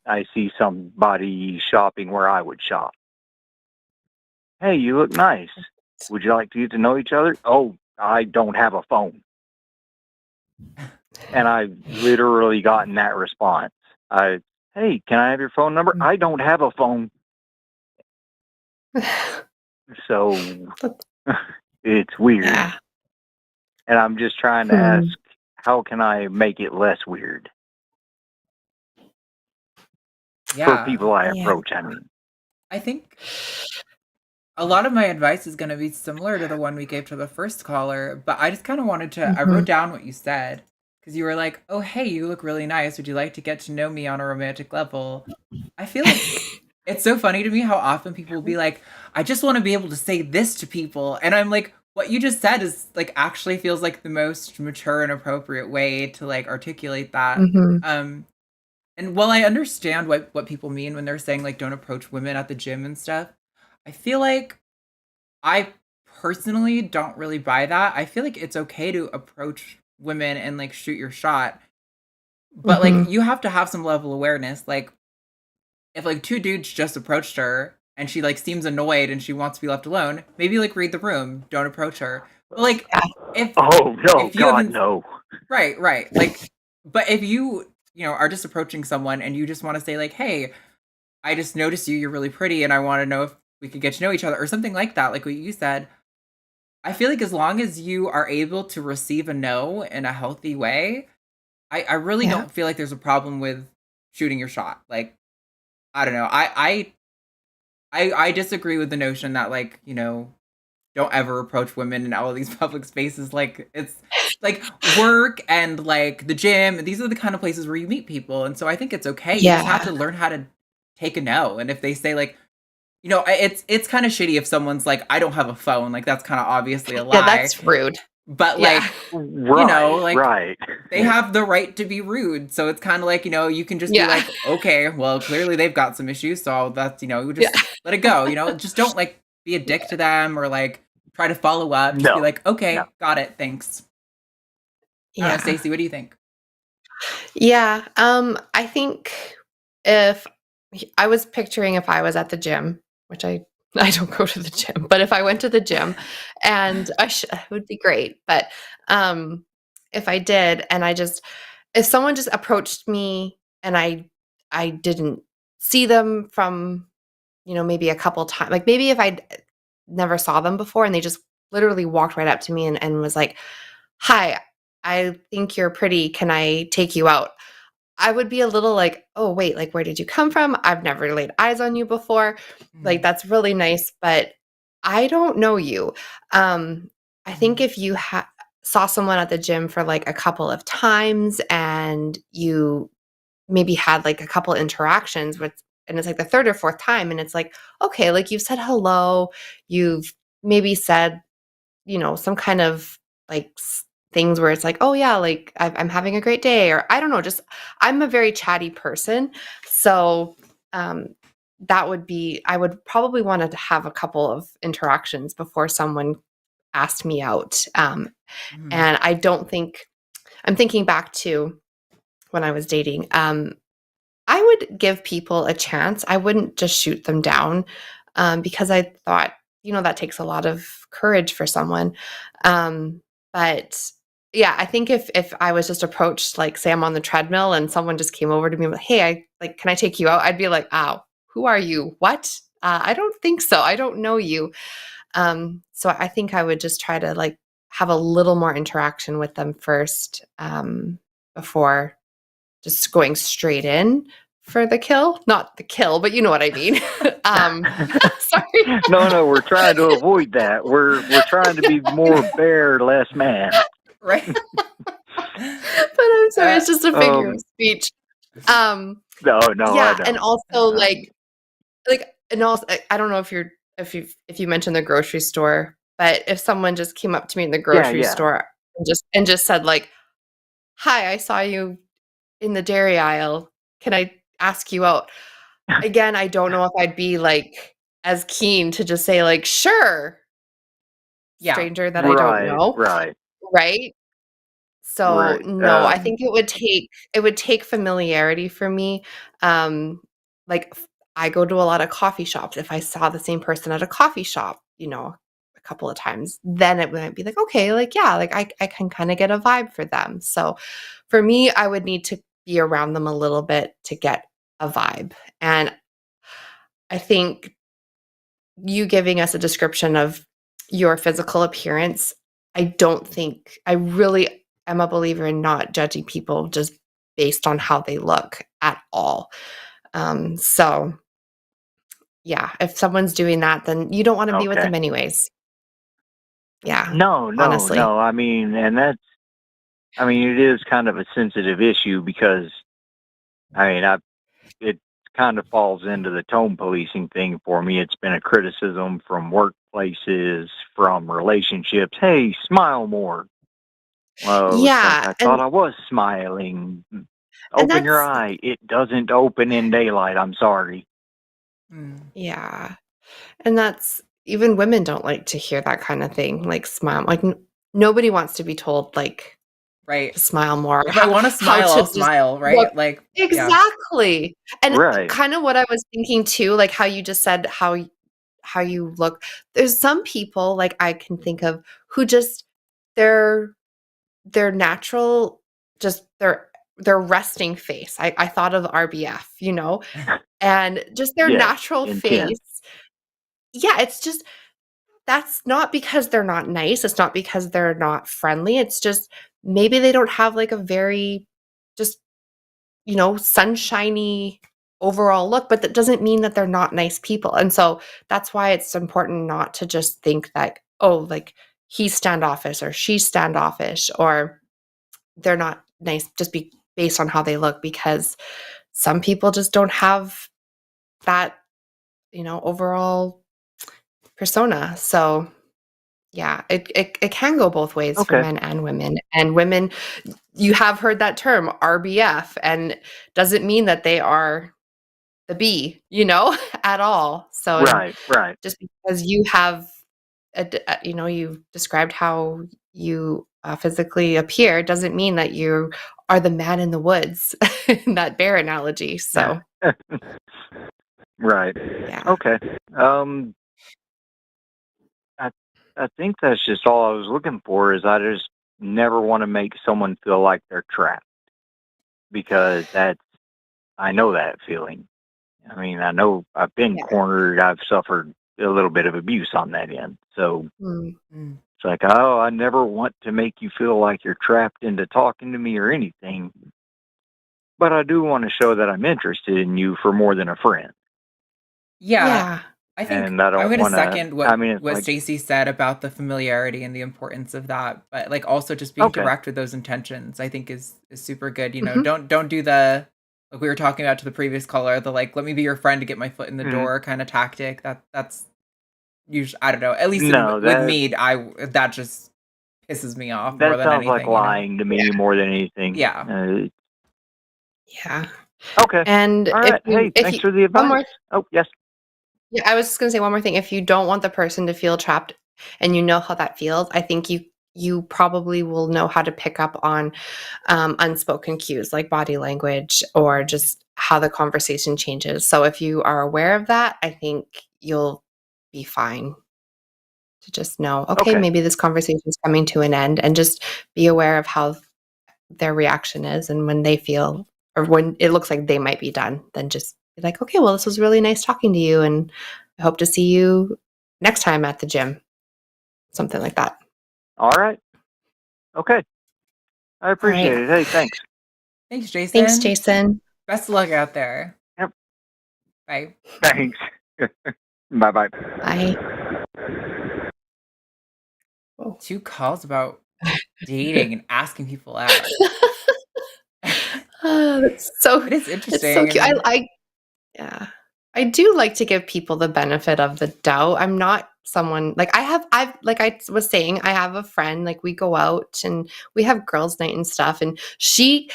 I see somebody shopping where I would shop. Hey, you look nice. Would you like to get to know each other? Oh, I don't have a phone. And I've literally gotten that response. Hey, can I have your phone number? I don't have a phone. So it's weird. Yeah. And I'm just trying to ask, how can I make it less weird? For people I approach, I mean. I think a lot of my advice is going to be similar to the one we gave to the first caller, but I just kind of wanted to, I wrote down what you said, because you were like, oh, hey, you look really nice. Would you like to get to know me on a romantic level? I feel like it's so funny to me how often people will be like, I just want to be able to say this to people. And I'm like, what you just said is like, actually feels like the most mature and appropriate way to like articulate that. And while I understand what people mean when they're saying like don't approach women at the gym and stuff, I feel like I personally don't really buy that. I feel like it's okay to approach women and like shoot your shot, but like Mhm. you have to have some level of awareness. Like if like two dudes just approached her and she like seems annoyed and she wants to be left alone, maybe like read the room, don't approach her. But like Yeah. if Oh no, if you God, haven't no. right, like but if you know are just approaching someone and you just want to say like, "Hey, I just noticed you're really pretty and I want to know if we could get to know each other," or something like that, like what you said. I feel like as long as you are able to receive a no in a healthy way, I really Yeah. don't feel like there's a problem with shooting your shot. Like, I don't know. I disagree with the notion that like, you know, don't ever approach women in all of these public spaces. Like it's like work and like the gym. These are the kind of places where you meet people. And so I think it's okay. You just have Yeah. to learn how to take a no. And if they say like, you know, it's kind of shitty if someone's like, I don't have a phone. Like that's kind of obviously a Yeah, lie. that's rude. But Yeah. like, you know, Right, like right. they have the right to be rude. So it's kind of like, you know, you can just be Yeah. like, okay, well, clearly they've got some issues. So that's, you know, you Yeah. just let it go. You know, just don't like be a dick to them or like try to follow up. Just be No, like, no. okay, got it. Thanks. I don't know, Yeah. Stacie, what do you think? Yeah. I think if I was picturing if I was at the gym, which I don't go to the gym, but if I went to the gym and it would be great. But if I did and if someone just approached me and I didn't see them from, maybe a couple times, like maybe if I never saw them before and they just literally walked right up to me and was like, "Hi, I think you're pretty. Can I take you out?" I would be a little like, "Oh, wait, like, where did you come from? I've never laid eyes on you before. Like, Mm, that's really nice, but I don't know you." I think mm, if you saw someone at the gym for like a couple of times and you maybe had like a couple interactions and it's like the third or fourth time and it's like, okay, like you've said hello, you've maybe said, some kind of like things where it's like, oh yeah, like I'm having a great day, or I don't know, just I'm a very chatty person. So um, I would probably want to have a couple of interactions before someone asked me out. mm, And I don't think, I'm thinking back to when I was dating. I would give people a chance. I wouldn't just shoot them down because I thought, that takes a lot of courage for someone. But yeah, I think if I was just approached, like say I'm on the treadmill and someone just came over to me and like, "Hey, can I take you out?" I'd be like, "Oh, who are you? What? I don't think so. I don't know you." So I think I would just try to like have a little more interaction with them first before just going straight in for the kill. Not the kill, but you know what I mean. Sorry. No, we're trying to avoid that. We're trying to be more bear, less man. right. But I'm sorry, Uh, it's just a figure of speech. Um, No, I yeah, and know. also and also I don't know if you mentioned the grocery store, but if someone just came up to me in the Yeah, grocery yeah. store and just said like, "Hi, I saw you in the dairy aisle. Can I ask you out?" Again, I don't know if I'd be, like, as keen to just say, like, "Sure, yeah. stranger that I don't Right, know," right, right? So, right. no, I think it would take familiarity for me, like, I go to a lot of coffee shops. If I saw the same person at a coffee shop, a couple of times, then it might be like, "Okay, like, yeah, like, I can kinda get a vibe for them." So, for me, I would need to be around them a little bit to get a vibe, and I think you giving us a description of your physical appearance, I really am a believer in not judging people just based on how they look at all. So yeah, if someone's doing that, then you don't want to be with okay. them anyways. Yeah, No. honestly. I mean, it is kind of a sensitive issue because it kind of falls into the tone policing thing for me. It's been a criticism from workplaces, from relationships. Hey, smile more. Well, it's like Yeah, I thought and I was smiling. And Open your that's eye. It doesn't open in daylight. I'm sorry. Mm. yeah. And that's even women don't like to hear that kind of thing, like smile. Like nobody wants to be told like Right. to smile more, If I want to how smile, to I'll just smile, look right? Like, yeah. exactly. And Right. kind of what I was thinking too, like how you just said how you look. There's some people like I can think of who just their natural, just their resting face. I thought of RBF, and just their Yes. natural Intense. face. Yeah, it's just that's not because they're not nice. It's not because they're not friendly. It's just maybe they don't have like a very just, sunshiny overall look, but that doesn't mean that they're not nice people. And so that's why it's important not to just think that, oh, like he's standoffish or she's standoffish or they're not nice just based on how they look, because some people just don't have that, overall persona. So yeah, it can go both ways for Okay. men and women. And women, you have heard that term RBF, and doesn't mean that they are the B, at all. So Right. Right. just because you have, you've described how you physically appear, doesn't mean that you are the man in the woods in that bear analogy. So Right. yeah. Okay. I think that's just all I was looking for. Is I just never want to make someone feel like they're trapped, because I know that feeling. I mean, I know I've been Yeah. cornered. I've suffered a little bit of abuse on that end. So Mm. it's like, oh, I never want to make you feel like you're trapped into talking to me or anything. But I do want to show that I'm interested in you for more than a friend. Yeah. Yeah. I think And I I'm don't going to want to, second what I mean, it's like, Stacie said about the familiarity and the importance of that, but like also just being okay. direct with those intentions, I think is super good. Mhm. Don't do the, like we were talking about to the previous caller, the like let me be your friend to get my foot in the Mhm. door kind of tactic. That's usually, I don't know. At least No, with me, that just pisses me off more that than sounds like anything. lying to me more than anything. Yeah. Yeah. Okay. And All if right. you Hey, thanks for the one more advice. Oh, yes. Yeah, I was just gonna say one more thing. If you don't want the person to feel trapped and you know how that feels, I think you probably will know how to pick up on unspoken cues like body language or just how the conversation changes. So if you are aware of that, I think you'll be fine to just know, okay, Okay. maybe this conversation is coming to an end, and just be aware of how their reaction is. And when they feel, or when it looks like they might be done, then just be like, okay, well, this was really nice talking to you, and I hope to see you next time at the gym. Something like that. All right. Okay. I All appreciate right. it. Hey, thanks. Thanks, Jason. Thanks, Jason. Best of luck out there. Yep. Bye. Thanks. Bye-bye. Bye. 2 calls about dating and asking people out. Oh, that's so It is it's so interesting. cute. And Yeah. I do like to give people the benefit of the doubt. I'm not someone like I've like I was saying, I have a friend, like we go out and we have girls' night and stuff. And she's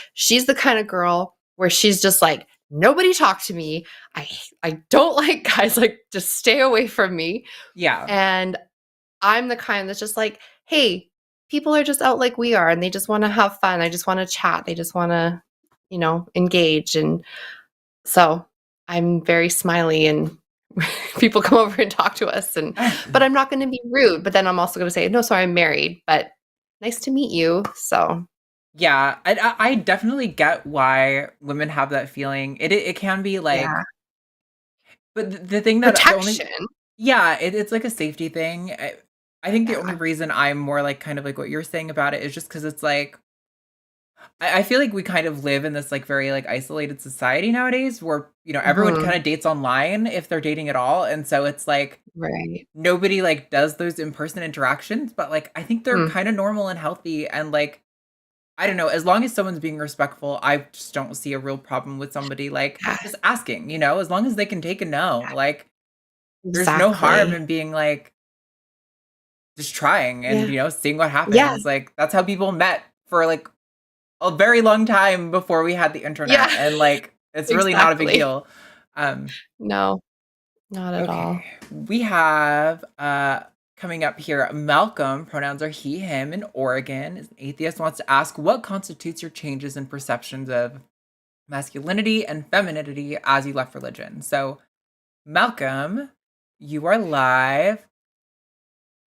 the kind of girl where she's just like, nobody talk to me. I don't like guys, like just stay away from me. yeah. And I'm the kind that's just like, hey, people are just out like we are and they just want to have fun. I just want to chat. They just want to, engage. And so I'm very smiley and people come over and talk to us, but I'm not going to be rude, but then I'm also going to say, no, sorry, I'm married, but nice to meet you. So Yeah, I definitely get why women have that feeling. It can be like, yeah, but the thing that the only protection. yeah, it's like a safety thing. I think the only Yeah. reason I'm more like kind of like what you're saying about it is just because it's like I feel like we kind of live in this like very like isolated society nowadays where everyone Mhm. kind of dates online if they're dating at all, and so it's like Right. nobody like does those in-person interactions, but like I think they're Mm. kind of normal and healthy, and like I don't know, as long as someone's being respectful, I just don't see a real problem with somebody like Yeah, just asking, as long as they can take a no. Like there's no harm exactly. in being like just trying and Yeah. seeing what Yeah. happens. Like that's how people met for like a very long time before we had the internet, Yeah. and like it's really not a big Exactly. deal. No, not at all. Okay, we have coming up here, Malcolm. Pronouns are he, him in Oregon. Is an atheist, wants to ask what constitutes your changes in perceptions of masculinity and femininity as you left religion. So, Malcolm, you are live.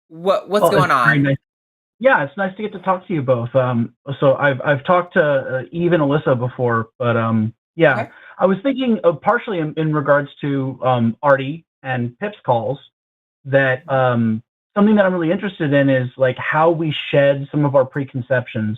What's Well, going it's very on? nice. Yeah, it's nice to get to talk to you both. So I've talked to Eve and Alyssa before, but yeah, Okay. I was thinking partially in regards to Artie and Pip's calls that something that I'm really interested in is like how we shed some of our preconceptions.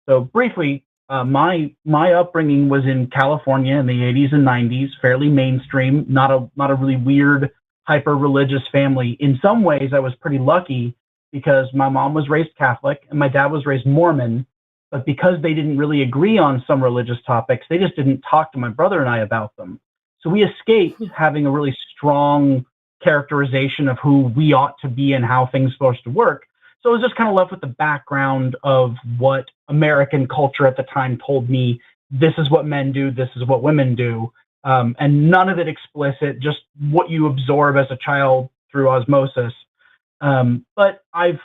So briefly, my upbringing was in California in the 80s and 90s, fairly mainstream, not a really weird, hyper religious family. In some ways, I was pretty lucky because my mom was raised Catholic and my dad was raised Mormon. But because they didn't really agree on some religious topics, they just didn't talk to my brother and I about them. So we escaped having a really strong characterization of who we ought to be and how things are supposed to work. So I was just kind of left with the background of what American culture at the time told me. This is what men do. This is what women do. And none of it explicit, just what you absorb as a child through osmosis. But I've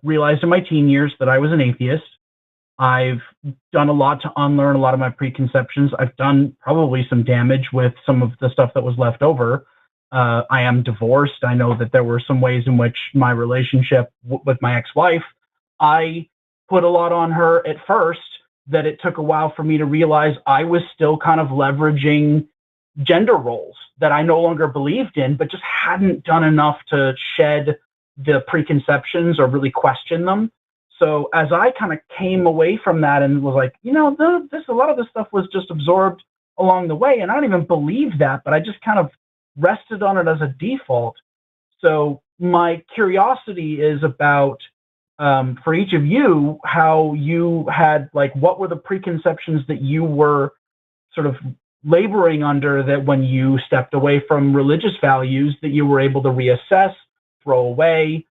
realized in my teen years that I was an atheist. I've done a lot to unlearn a lot of my preconceptions. I've done probably some damage with some of the stuff that was left over. I am divorced. I know that there were some ways in which my relationship with my ex-wife, I put a lot on her at first that it took a while for me to realize I was still kind of leveraging gender roles that I no longer believed in, but just hadn't done enough to shed the preconceptions or really question them. So as I kind of came away from that and was like, a lot of this stuff was just absorbed along the way, and I don't even believe that, but I just kind of rested on it as a default. So my curiosity is about, for each of you, how you had, like, what were the preconceptions that you were sort of laboring under that when you stepped away from religious values that you were able to reassess, throw away,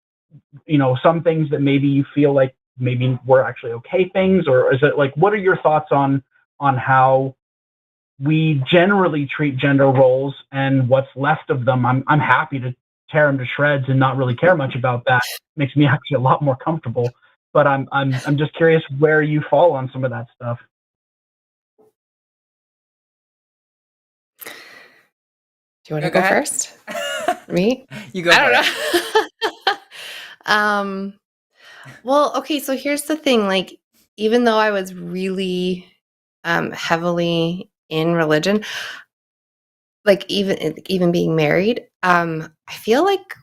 some things that maybe you feel like maybe were actually okay things, or is it like, what are your thoughts on how we generally treat gender roles and what's left of them? I'm happy to tear them to shreds and not really care much about that. Makes me actually a lot more comfortable. But I'm just curious where you fall on some of that stuff. Do you want No, to go go ahead. first? Me? You go I for it. don't know. Well, okay, so here's the thing. Like, even though I was really heavily in religion, like even being married, I feel like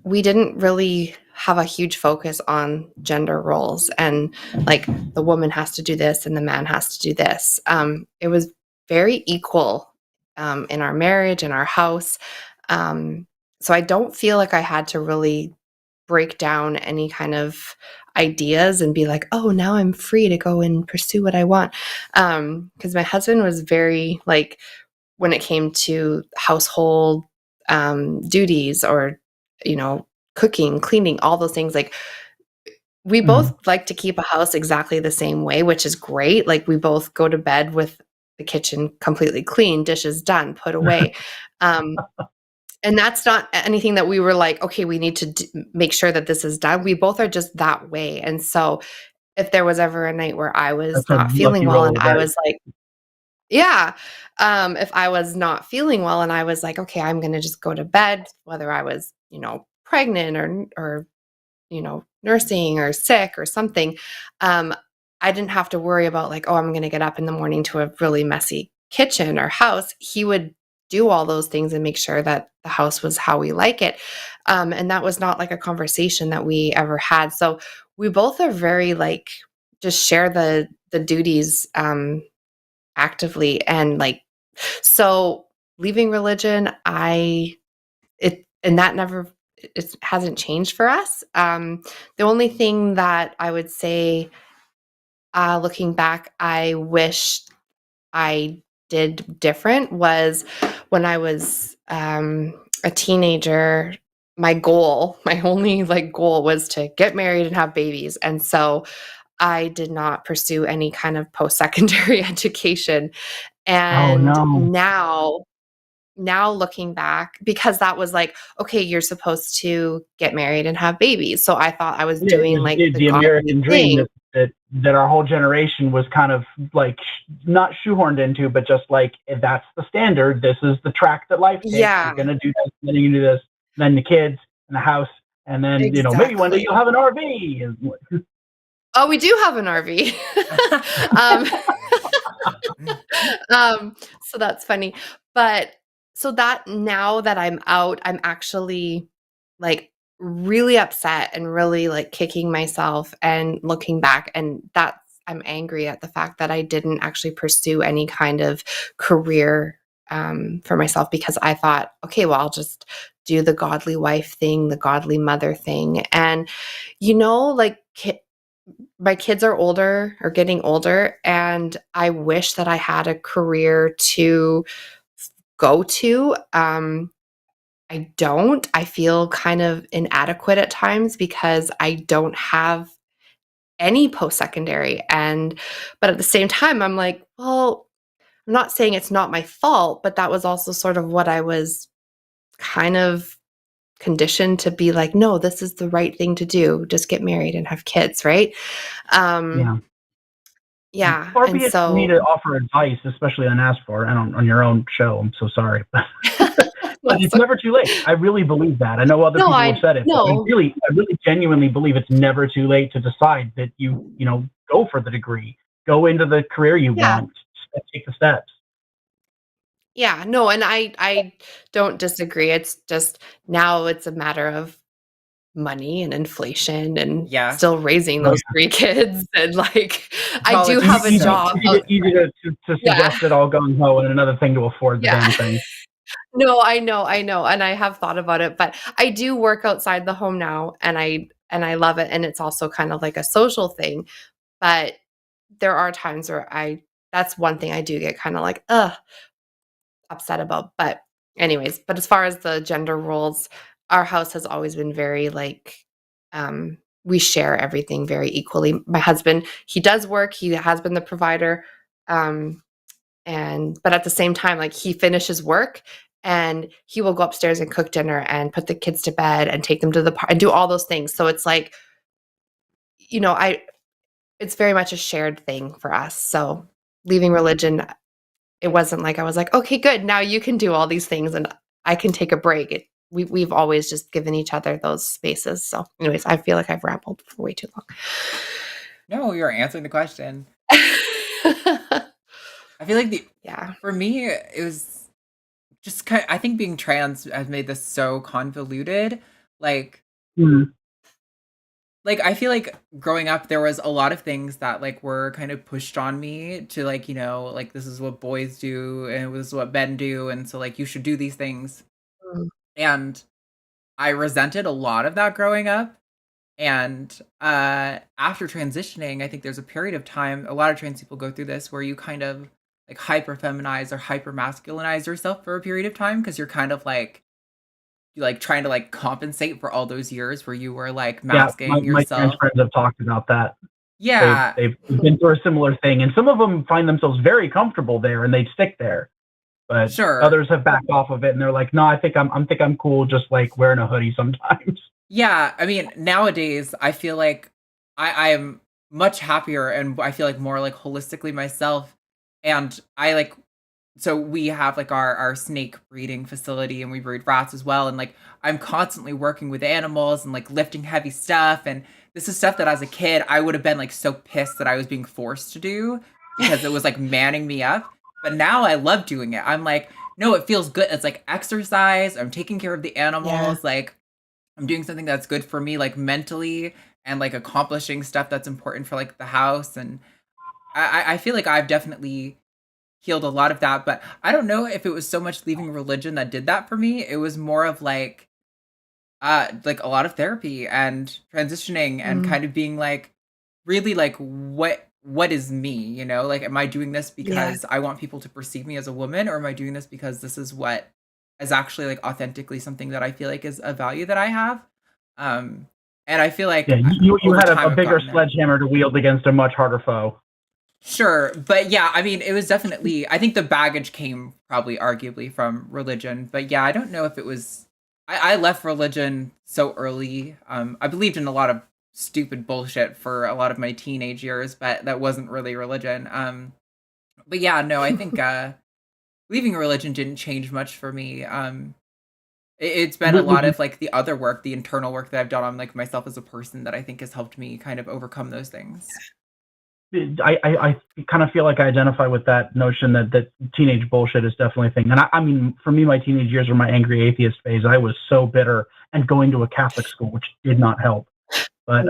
we didn't really have a huge focus on gender roles and like the woman has to do this and the man has to do this. It was very equal in our marriage, in our house. So I don't feel like I had to really break down any kind of ideas and be like, oh, now I'm free to go and pursue what I want. Because my husband was very like, when it came to household duties or, cooking, cleaning, all those things, like we both like to keep a house exactly the same way, which is great. Like we both go to bed with the kitchen completely clean, dishes done, put away. And that's not anything that we were like, okay, we need to make sure that this is done. We both are just that way. And so if there was ever a night where I was That's a not feeling lucky well roll and of I that. was like, yeah, if I was not feeling well and I was like, okay, I'm going to just go to bed, whether I was, pregnant or, nursing or sick or something, I didn't have to worry about like, oh, I'm going to get up in the morning to a really messy kitchen or house. He would do all those things and make sure that the house was how we like it. And that was not like a conversation that we ever had. So we both are very like, just share the duties actively. And like, so leaving religion, it hasn't changed for us. The only thing that I would say, looking back, I wish I did different was when I was a teenager. My only like goal was to get married and have babies. And so I did not pursue any kind of post-secondary education. Oh And no. now looking back, because that was like, okay, you're supposed to get married and have babies. So I thought I was Yeah, it doing was like the the godly American dream thing. that our whole generation was kind of like not shoehorned into, but just like if that's the standard. This is the track that life takes. Yeah, You're gonna do this, then you can do this, then the kids and the house, and then maybe one day exactly. you'll have an RV. Oh, we do have an RV. So that's funny. But so that now that I'm out, I'm actually like really upset and really like kicking myself and looking back. And that's, I'm angry at the fact that I didn't actually pursue any kind of career for myself, because I thought, okay, well, I'll just do the godly wife thing, the godly mother thing. And, like my kids are older or getting older, and I wish that I had a career to go to. I don't. I feel kind of inadequate at times because I don't have any post-secondary. But at the same time, I'm like, well, I'm not saying it's not my fault, but that was also sort of what I was kind of conditioned to be like, no, this is the right thing to do. Just get married and have kids, right? Um, Yeah. yeah. Far And be it for me so to offer advice, especially unasked for, and on your own show. I'm so sorry, but it's never too late. I really believe that. I know other no, people I have said it, but I no. really genuinely believe it's never too late to decide that you go for the degree, go into the career you Yeah. want, take the steps. Yeah, no, and I don't disagree. It's just now it's a matter of money and inflation and Yeah. still raising Oh, those 3 kids, and like I College do is have a so job. Easy to Yeah. suggest it all gung ho, and another thing to afford the Yeah. damn thing. No, I know, and I have thought about it, but I do work outside the home now, and I love it, and it's also kind of like a social thing, but there are times where that's one thing I do get kinda like, ugh, upset about. But anyways, but as far as the gender roles, our house has always been very like we share everything very equally. My husband, he does work, he has been the provider, um and but at the same time, like, he finishes work and he will go upstairs and cook dinner and put the kids to bed and take them to the park and do all those things. So it's like, I it's very much a shared thing for us. So leaving religion, it wasn't like I was like, "Okay, good. Now you can do all these things and I can take a break." We've always just given each other those spaces. So anyways, I feel like I've rambled for way too long. No, you're answering the question. I feel like Yeah. for me, it was just I think being trans has made this so convoluted. Like, Mhm. I feel like growing up, there was a lot of things that were kind of pushed on me to this is what boys do and this is what men do, and so you should do these things. Mm. And I resented a lot of that growing up. And after transitioning, I think there's a period of time, a lot of trans people go through this, where you kind of hyper feminize or hyper masculinize yourself for a period of time, because you're kind of you trying to compensate for all those years where you were masking my trans yourself. friends have talked about that. Yeah. They've been through a similar thing, and some of them find themselves very comfortable there, and they stick there. But Sure. others have backed off of it, and they're like, "No, I think I'm cool, just wearing a hoodie sometimes." Yeah, I mean, nowadays I feel like I am much happier, and I feel more holistically myself. And so we have our snake breeding facility, and we breed rats as well, and I'm constantly working with animals and lifting heavy stuff, and this is stuff that as a kid I would have been so pissed that I was being forced to do, because it was manning me up. But now I love doing it. I'm no, it feels good. It's exercise. I'm taking care of the animals. I'm doing something that's good for me, mentally, and accomplishing stuff that's important for the house. And I feel like I've definitely healed a lot of that, but I don't know if it was so much leaving religion that did that for me. It was more of a lot of therapy and transitioning and kind of being really what is me, am I doing this because I want people to perceive me as a woman, or am I doing this because this is what is actually authentically something that I feel is a value that I have. And I feel like Yeah, you over had time a I've bigger gotten there. sledgehammer to wield against a much harder foe. Sure, but yeah, I mean, it was definitely, I think the baggage came probably arguably from religion, but yeah, I don't know if it was, I left religion so early. I believed in a lot of stupid bullshit for a lot of my teenage years, but that wasn't really religion. But yeah, no, I think leaving religion didn't change much for me. It's been a Would lot you of like the other work, the internal work that I've done on like myself as a person that I think has helped me kind of overcome those things. I kind of feel like I identify with that notion that teenage bullshit is definitely a thing. And I mean, for me, my teenage years were my angry atheist phase. I was so bitter and going to a Catholic school, which did not help. But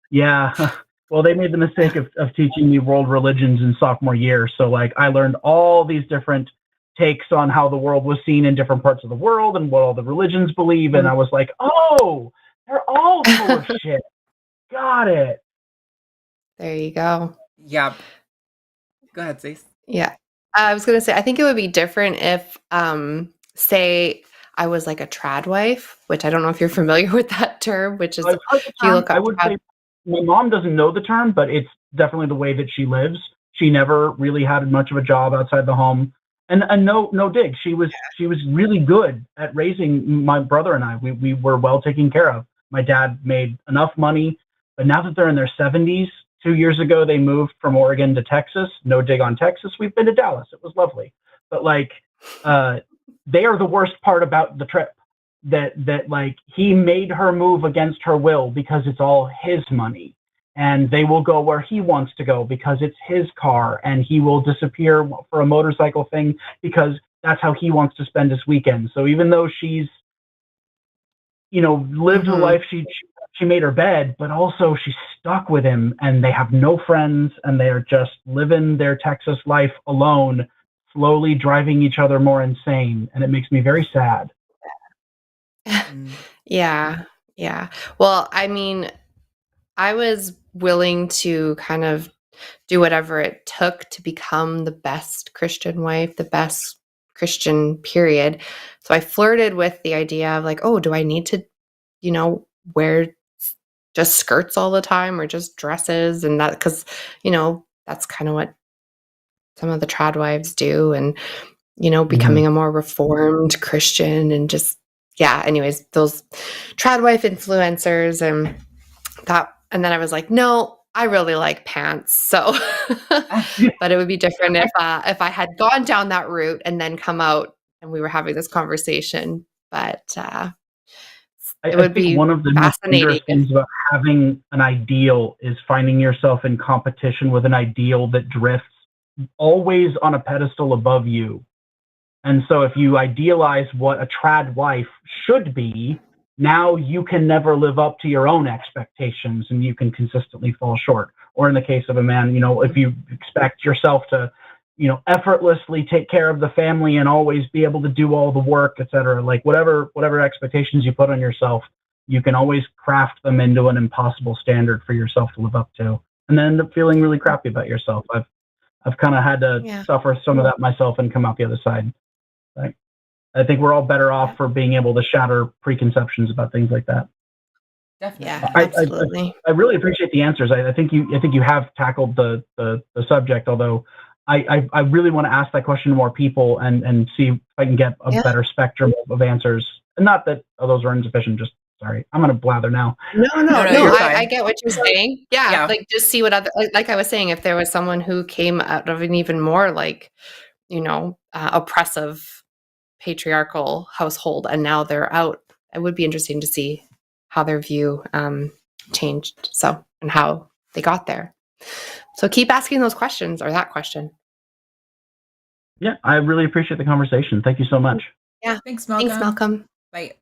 yeah, well, they made the mistake of teaching me world religions in sophomore year. So like I learned all these different takes on how the world was seen in different parts of the world and what all the religions believe. And I was like, oh, they're all full of shit. Got it. There you go. Yeah. Go ahead, Stace. Yeah. I was going to say, I think it would be different if, say, I was like a trad wife, which I don't know if you're familiar with that term, which is, I've heard the if you term. look I up would trad, say my mom doesn't know the term, but it's definitely the way that she lives. She never really had much of a job outside the home, and no dig. She was really good at raising my brother and I. We were well taken care of. My dad made enough money, but now that they're in their 70s, 2 years ago they moved from Oregon to Texas. No dig on Texas. We've been to Dallas. It was lovely, but like, they are the worst part about the trip. That like he made her move against her will because it's all his money, and they will go where he wants to go because it's his car, and he will disappear for a motorcycle thing because that's how he wants to spend his weekend. So even though she's lived the life she made her bed, but also she's stuck with him, and they have no friends, and they are just living their Texas life alone, slowly driving each other more insane, and it makes me very sad. Yeah. Yeah. Well, I mean, I was willing to kind of do whatever it took to become the best Christian wife, the best Christian period. So I flirted with the idea of like, oh, do I need to, wear just skirts all the time or just dresses? And that, because, that's kind of what some of the trad wives do. And, becoming a more reformed Christian and just, yeah, anyways, those trad wife influencers and that. And then I was like, no, I really like pants. So, but it would be different if I had gone down that route and then come out and we were having this conversation. But it would be one of the most dangerous fascinating. things about having an ideal is finding yourself in competition with an ideal that drifts always on a pedestal above you. And so if you idealize what a trad wife should be, now you can never live up to your own expectations and you can consistently fall short. Or in the case of a man, if you expect yourself to, effortlessly take care of the family and always be able to do all the work, etc., like whatever expectations you put on yourself, you can always craft them into an impossible standard for yourself to live up to, and then end up feeling really crappy about yourself. I've kind of had to suffer some of that myself and come out the other side. Like, I think we're all better off for being able to shatter preconceptions about things like that. Definitely. Yeah, absolutely. I really appreciate the answers. I think you have tackled the subject, although I really want to ask that question to more people and see if I can get a better spectrum of answers. And not that those are insufficient, just sorry. I'm going to blather now. No, you're fine. I get what you're saying. Yeah, like just see what other, like I was saying, if there was someone who came out of an even more like, oppressive patriarchal household and now they're out, it would be interesting to see how their view changed, so, and how they got there. So keep asking those questions, or that question. Yeah, I really appreciate the conversation. Thank you so much. Yeah, Thanks, Malcolm. Bye.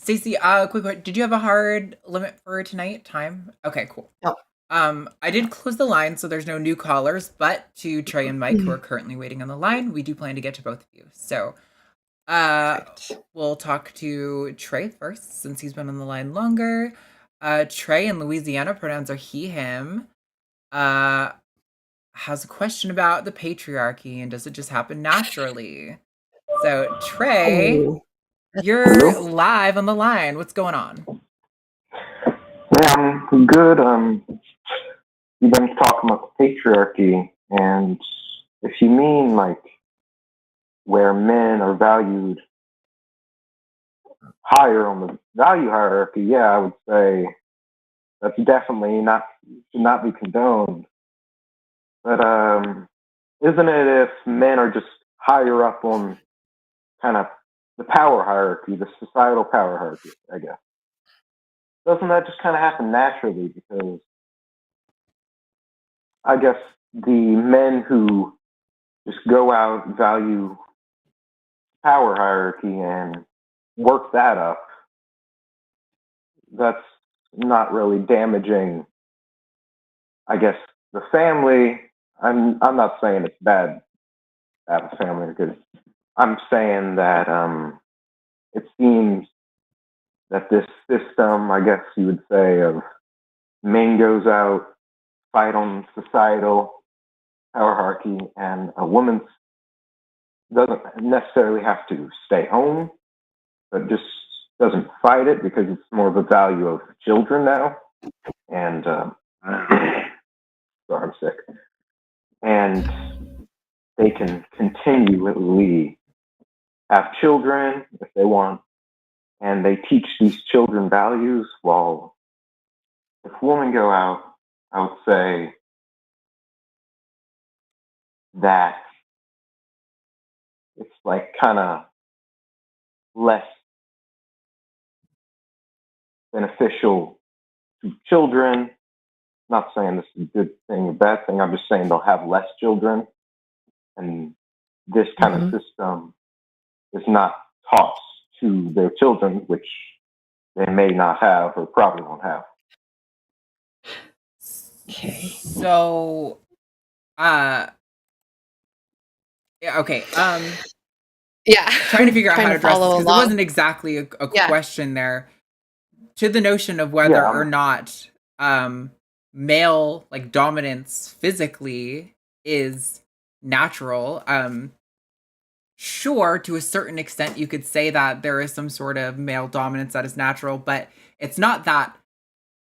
Stacie, quick question. Did you have a hard limit for tonight? Time? Okay, cool. No. I did close the line, so there's no new callers, but to Trey and Mike, who are currently waiting on the line, we do plan to get to both of you. So we'll talk to Trey first, since he's been on the line longer. Trey in Louisiana, pronouns are he, him. Has a question about the patriarchy, and does it just happen naturally? So Trey, Oh, you're Hello? live on the line. What's going on? Yeah, I'm good. You've been talking about the patriarchy, and if you mean like where men are valued higher on the value hierarchy, yeah, I would say that's definitely not should not be condoned. But isn't it if men are just higher up on kind of the power hierarchy, the societal power hierarchy, I guess? Doesn't that just kind of happen naturally? Because I guess the men who just go out, value power hierarchy, and work that up, that's not really damaging, I guess, the family. I'm not saying it's bad to have a family, because I'm saying that it seems that this system, I guess you would say, of men goes out, fight on societal power hierarchy, and a woman doesn't necessarily have to stay home, but just doesn't fight it because it's more of a value of children now. And sorry, I'm sick. And they can continually have children if they want, and they teach these children values. While if women go out, I would say that it's like kind of less beneficial to children. Not saying this is a good thing or bad thing. I'm just saying they'll have less children, and this kind of system is not taught to their children, which they may not have or probably won't have. okay. So, yeah, okay. Yeah. Trying to figure out how to address this, follow because it along. wasn't exactly a Yeah. question there. To the notion of whether Yeah. or not male like dominance physically is natural. Sure, to a certain extent you could say that there is some sort of male dominance that is natural, but it's not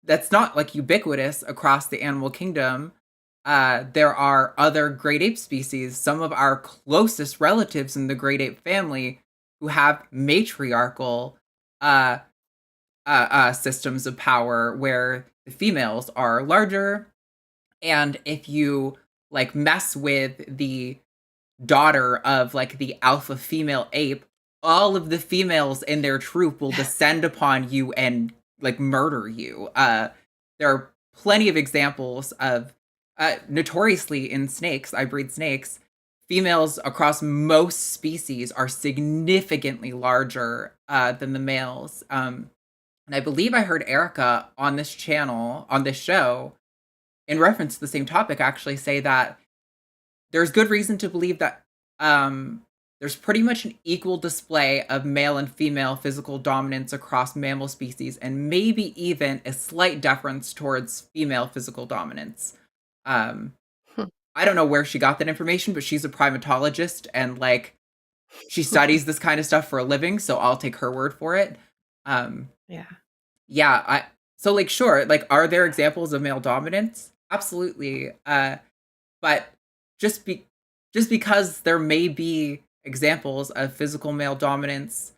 that's not like ubiquitous across the animal kingdom. There are other great ape species, some of our closest relatives in the great ape family, who have matriarchal systems of power where the females are larger. And if you like mess with the daughter of like the alpha female ape, all of the females in their troop will descend upon you and like murder you. There are plenty of examples of notoriously in snakes, I breed snakes, females across most species are significantly larger than the males. And I believe I heard Erica on this channel, on this show, in reference to the same topic, actually say that there's good reason to believe that there's pretty much an equal display of male and female physical dominance across mammal species, and maybe even a slight deference towards female physical dominance. I don't know where she got that information, but she's a primatologist and like she studies this kind of stuff for a living, so I'll take her word for it. Yeah, so like sure, like are there examples of male dominance? Absolutely. But just because there may be examples of physical male dominance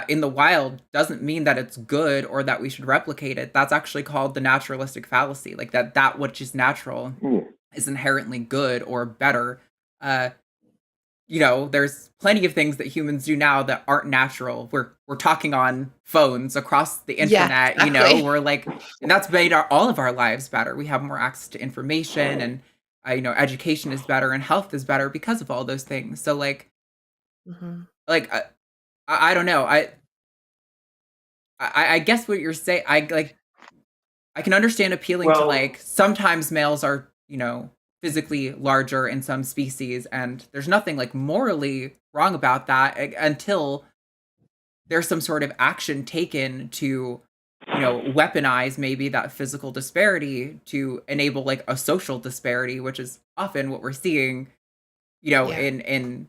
in the wild doesn't mean that it's good or that we should replicate it. That's actually called the naturalistic fallacy. Like that which is natural is inherently good or better. You know, there's plenty of things that humans do now that aren't natural. We're talking on phones across the internet, exactly. you know, we're like, and that's made all of our lives better. We have more access to information, and you know, education is better and health is better because of all those things. So like, like I don't know. I guess what you're saying, I can understand appealing to like sometimes males are, you know, physically larger in some species, and there's nothing like morally wrong about that until there's some sort of action taken to, you know, weaponize maybe that physical disparity to enable like a social disparity, which is often what we're seeing, you know, in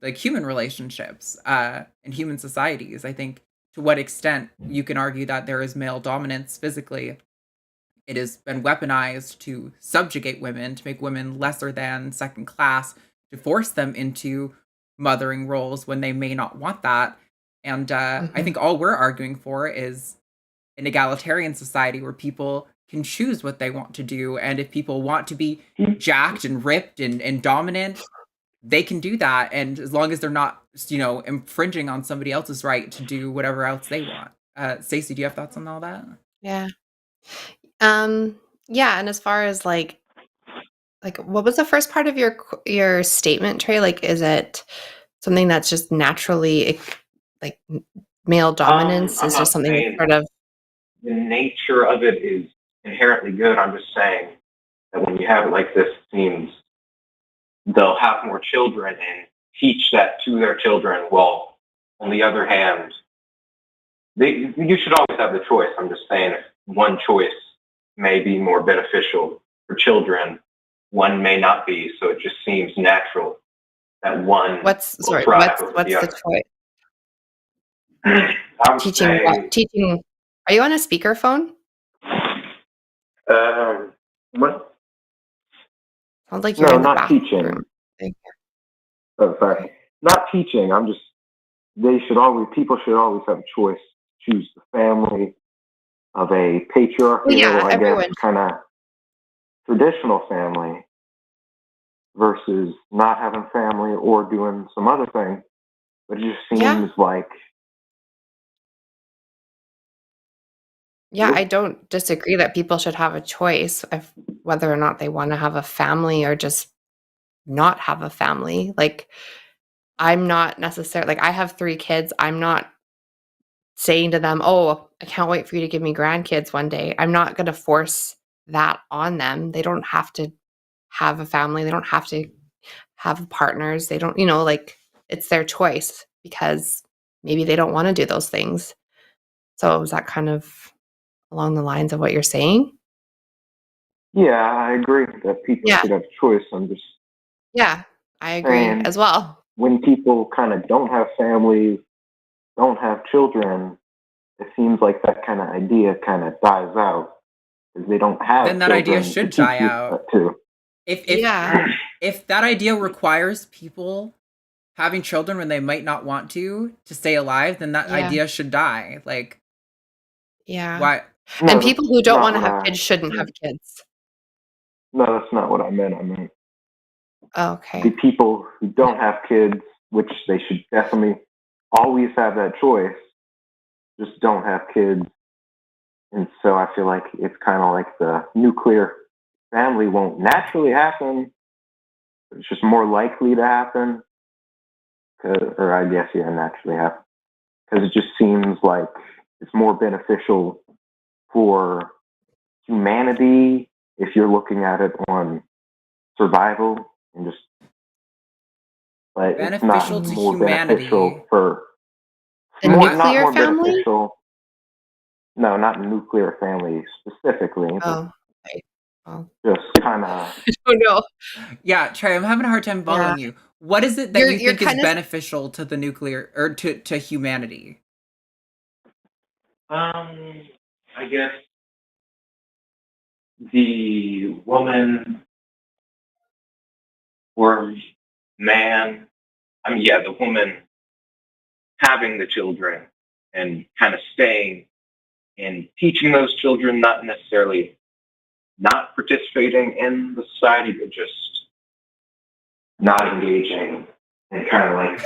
like human relationships in human societies. I think to what extent you can argue that there is male dominance physically, it has been weaponized to subjugate women, to make women lesser than, second class, to force them into mothering roles when they may not want that. And I think all we're arguing for is an egalitarian society where people can choose what they want to do. And if people want to be jacked and ripped and dominant, they can do that. And as long as they're not, infringing on somebody else's right to do whatever else they want. Stacie, do you have thoughts on all that? Yeah. Yeah, and as far as like what was the first part of your statement, Trey? Like, is it something that's just naturally like male dominance I'm is not just something that's saying sort of the nature of it is inherently good. I'm just saying that when you have it like this, it seems they'll have more children and teach that to their children. While on the other hand, you should always have the choice. I'm just saying if one choice may be more beneficial for children, one may not be. So it just seems natural that one what's will thrive over what's the the other. choice? I would Teaching say, what? Teaching. Are you on a speakerphone? what? Sounds like you're No, in the not teaching. bathroom. Oh, sorry. Not teaching. People should always have a choice to choose the family of a patriarchal, Well, yeah, I everyone guess, kind of traditional family versus not having family or doing some other thing. But it just Yeah. seems like, Yeah, I don't disagree that people should have a choice of whether or not they want to have a family or just not have a family. Like, I'm not necessarily like I have 3 kids. I'm not saying to them, "Oh, I can't wait for you to give me grandkids one day." I'm not going to force that on them. They don't have to have a family. They don't have to have partners. They don't, like it's their choice because maybe they don't want to do those things. So is that kind of along the lines of what you're saying? yeah, I agree that people Yeah. should have choice. I'm just Yeah, I agree saying as well. when people kind of don't have families, don't have children, it seems like that kind of idea kind of dies out because they don't have Then that idea children should to die teach you out. to. Yeah. If that idea requires people having children when they might not want to stay alive, then that Yeah. idea should die. Like, Yeah. why? And No, people who that's don't not want to what have kids shouldn't have kids. No, that's not what I meant. I meant the Okay. people who don't have kids, which they should definitely always have that choice, just don't have kids. And so I feel like it's kind of like the nuclear family won't naturally happen. It's just more likely to happen. Or I guess, yeah, naturally happen. Because it just seems like it's more beneficial for humanity if you're looking at it on survival and just, but it's Beneficial not to more humanity. beneficial for The not nuclear more family? beneficial. No, not nuclear family specifically. But Oh, right. Well, just kind of. I don't know. Yeah, Trey, I'm having a hard time Yeah. following you. What is it that You're you think is kind of beneficial to the nuclear or to humanity? I guess the woman or man. The woman having the children and kind of staying and teaching those children, not necessarily not participating in the society, but just not engaging and kind of like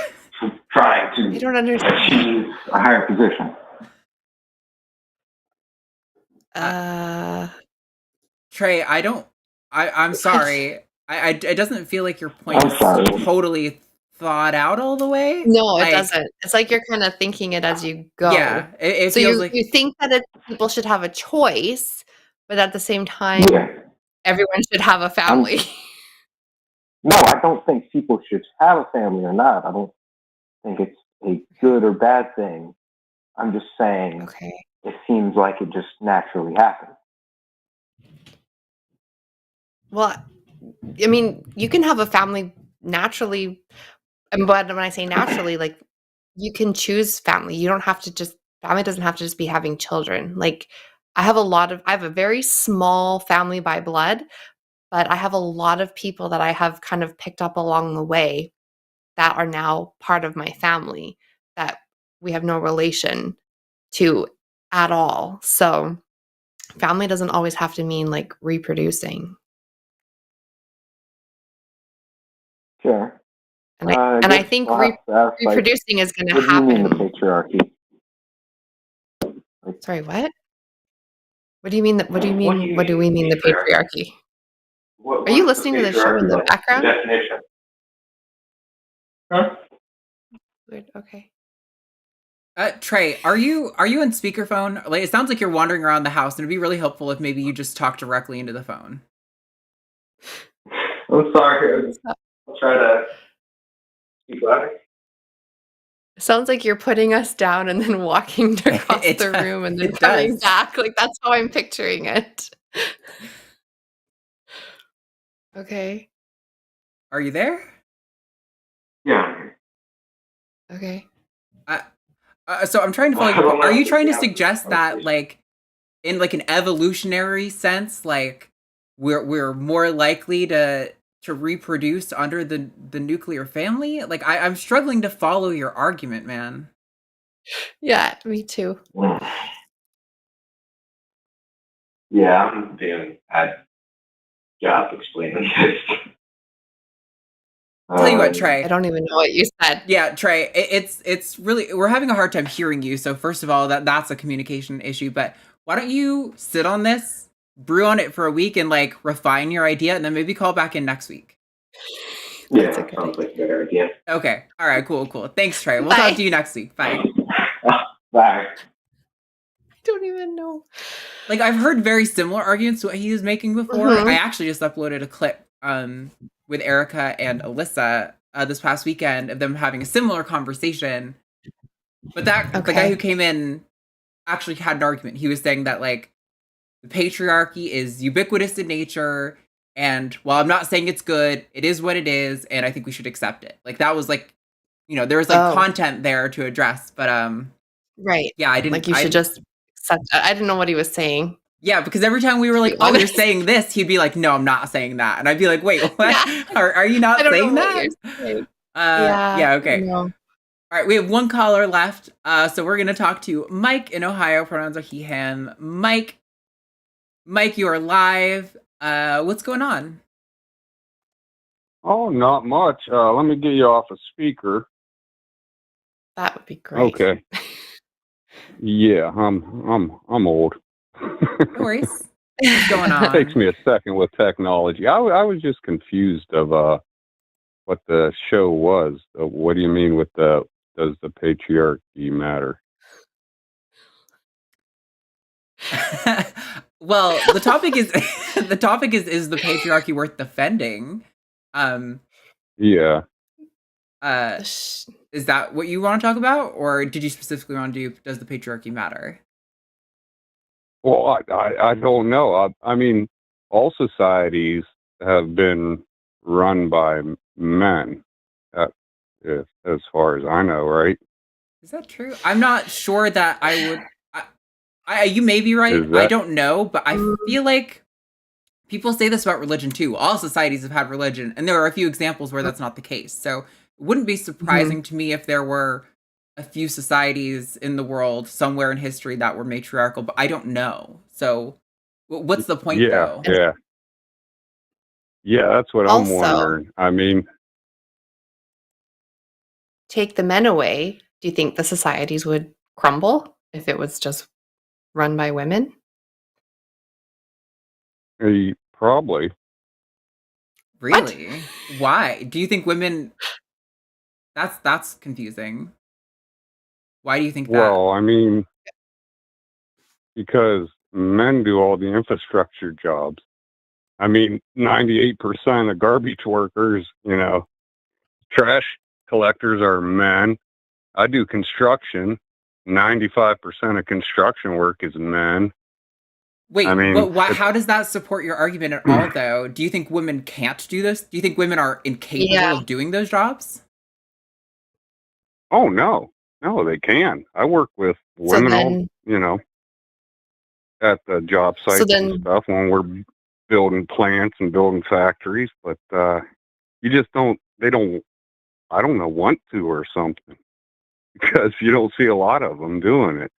trying I to don't understand. achieve a higher position. Trey, I'm sorry. It doesn't feel like your point I'm is sorry. totally thought out all the way. No, it Like, doesn't. It's like you're kind of thinking it as you go. yeah, it So feels like you think that people should have a choice, but at the same time, Yeah. everyone should have a family. No, I don't think people should have a family or not. I don't think it's a good or bad thing. I'm just saying Okay. it seems like it just naturally happens. Well, I mean, you can have a family naturally. but when I say naturally, like you can choose family. You don't have to just family doesn't have to just be having children. Like I have a very small family by blood, but I have a lot of people that I have kind of picked up along the way that are now part of my family that we have no relation to at all. So family doesn't always have to mean like reproducing. Sure. And I guess think we'll have to ask, like, reproducing is going to what do you mean the happen. patriarchy? Sorry, what? What do you mean that? What do you What do mean? you What do we mean mean the patriarchy? Are you listening to the show in the background? definition? Huh? Weird. Okay. Trey, are you on speakerphone? Like, it sounds like you're wandering around the house, and it'd be really helpful if maybe you just talk directly into the phone. I'm sorry. I'll try to speak louder. Sounds like you're putting us down and then walking across It the does. room and then It coming does. back. Like that's how I'm picturing it. Okay. Are you there? Yeah. Okay. So I'm trying to follow I your don't point. Are know you if trying to it's suggest that, conversation. like, in like an evolutionary sense, like we're more likely to reproduce under the nuclear family? Like, I'm struggling to follow your argument, man. Yeah, me too. Yeah, I'm doing a bad job explaining this. Tell you what, I Trey. don't even know what you said. Yeah, Trey. It's really, we're having a hard time hearing you. So first of all, that's a communication issue. But why don't you sit on this, brew on it for a week, and like refine your idea, and then maybe call back in next week. That's a Yeah, good sounds idea. like a good idea. Okay. All right. Cool. Thanks, Trey. We'll Bye. talk to you next week. Bye. Bye. I don't even know. Like, I've heard very similar arguments to what he was making before. Mhm. I actually just uploaded a clip with Erica and Alyssa this past weekend of them having a similar conversation. But the guy who came in actually had an argument. He was saying that, like, the patriarchy is ubiquitous in nature, and while I'm not saying it's good, it is what it is, and I think we should accept it. Like, that was like, there was like content there to address, but Right. yeah, I didn't Like you should just accept. I didn't know what he was saying. Yeah, because every time we were like, be "Oh, you're honest. saying this," he'd be like, "No, I'm not saying that," and I'd be like, "Wait, what? Yeah. Are you not I don't saying know that?" what you're saying. Yeah, okay. No. All right, we have one caller left, so we're gonna talk to Mike in Ohio. Pronouns are he/him. Mike, you are live. What's going on? Oh, not much. Let me get you off a speaker. That would be great. Okay. Yeah, I'm old. No worries. What's going on? It takes me a second with technology. I was just confused of what the show was. What do you mean with does the patriarchy matter? Well, the topic is is the patriarchy worth defending? Yeah. Is that what you want to talk about, or did you specifically want to do does the patriarchy matter? Well, I don't know. I mean, all societies have been run by men, as far as I know, right? Is that true? I'm not sure that I would. You may be right. I don't know, but I feel like people say this about religion too. All societies have had religion, and there are a few examples where that's not the case. So it wouldn't be surprising to me if there were a few societies in the world somewhere in history that were matriarchal, but I don't know. So what's the point, though? Yeah, that's what I'm wondering. I mean, take the men away. Do you think the societies would crumble if it was just run by women? Probably. Really? What? Why? Do you think women... That's confusing. Why do you think that? Well, I mean, because men do all the infrastructure jobs. I mean, 98% of garbage workers, trash collectors are men. I do construction. 95% of construction work is men. Wait, I mean, but how does that support your argument at all, though? Do you think women can't do this? Do you think women are incapable of doing those jobs? Oh no, no, they can. I work with So women all, then, at the job so sites and then, stuff when we're building plants and building factories, but you just don't. They don't. I don't know, want to or something because you don't see a lot of them doing it.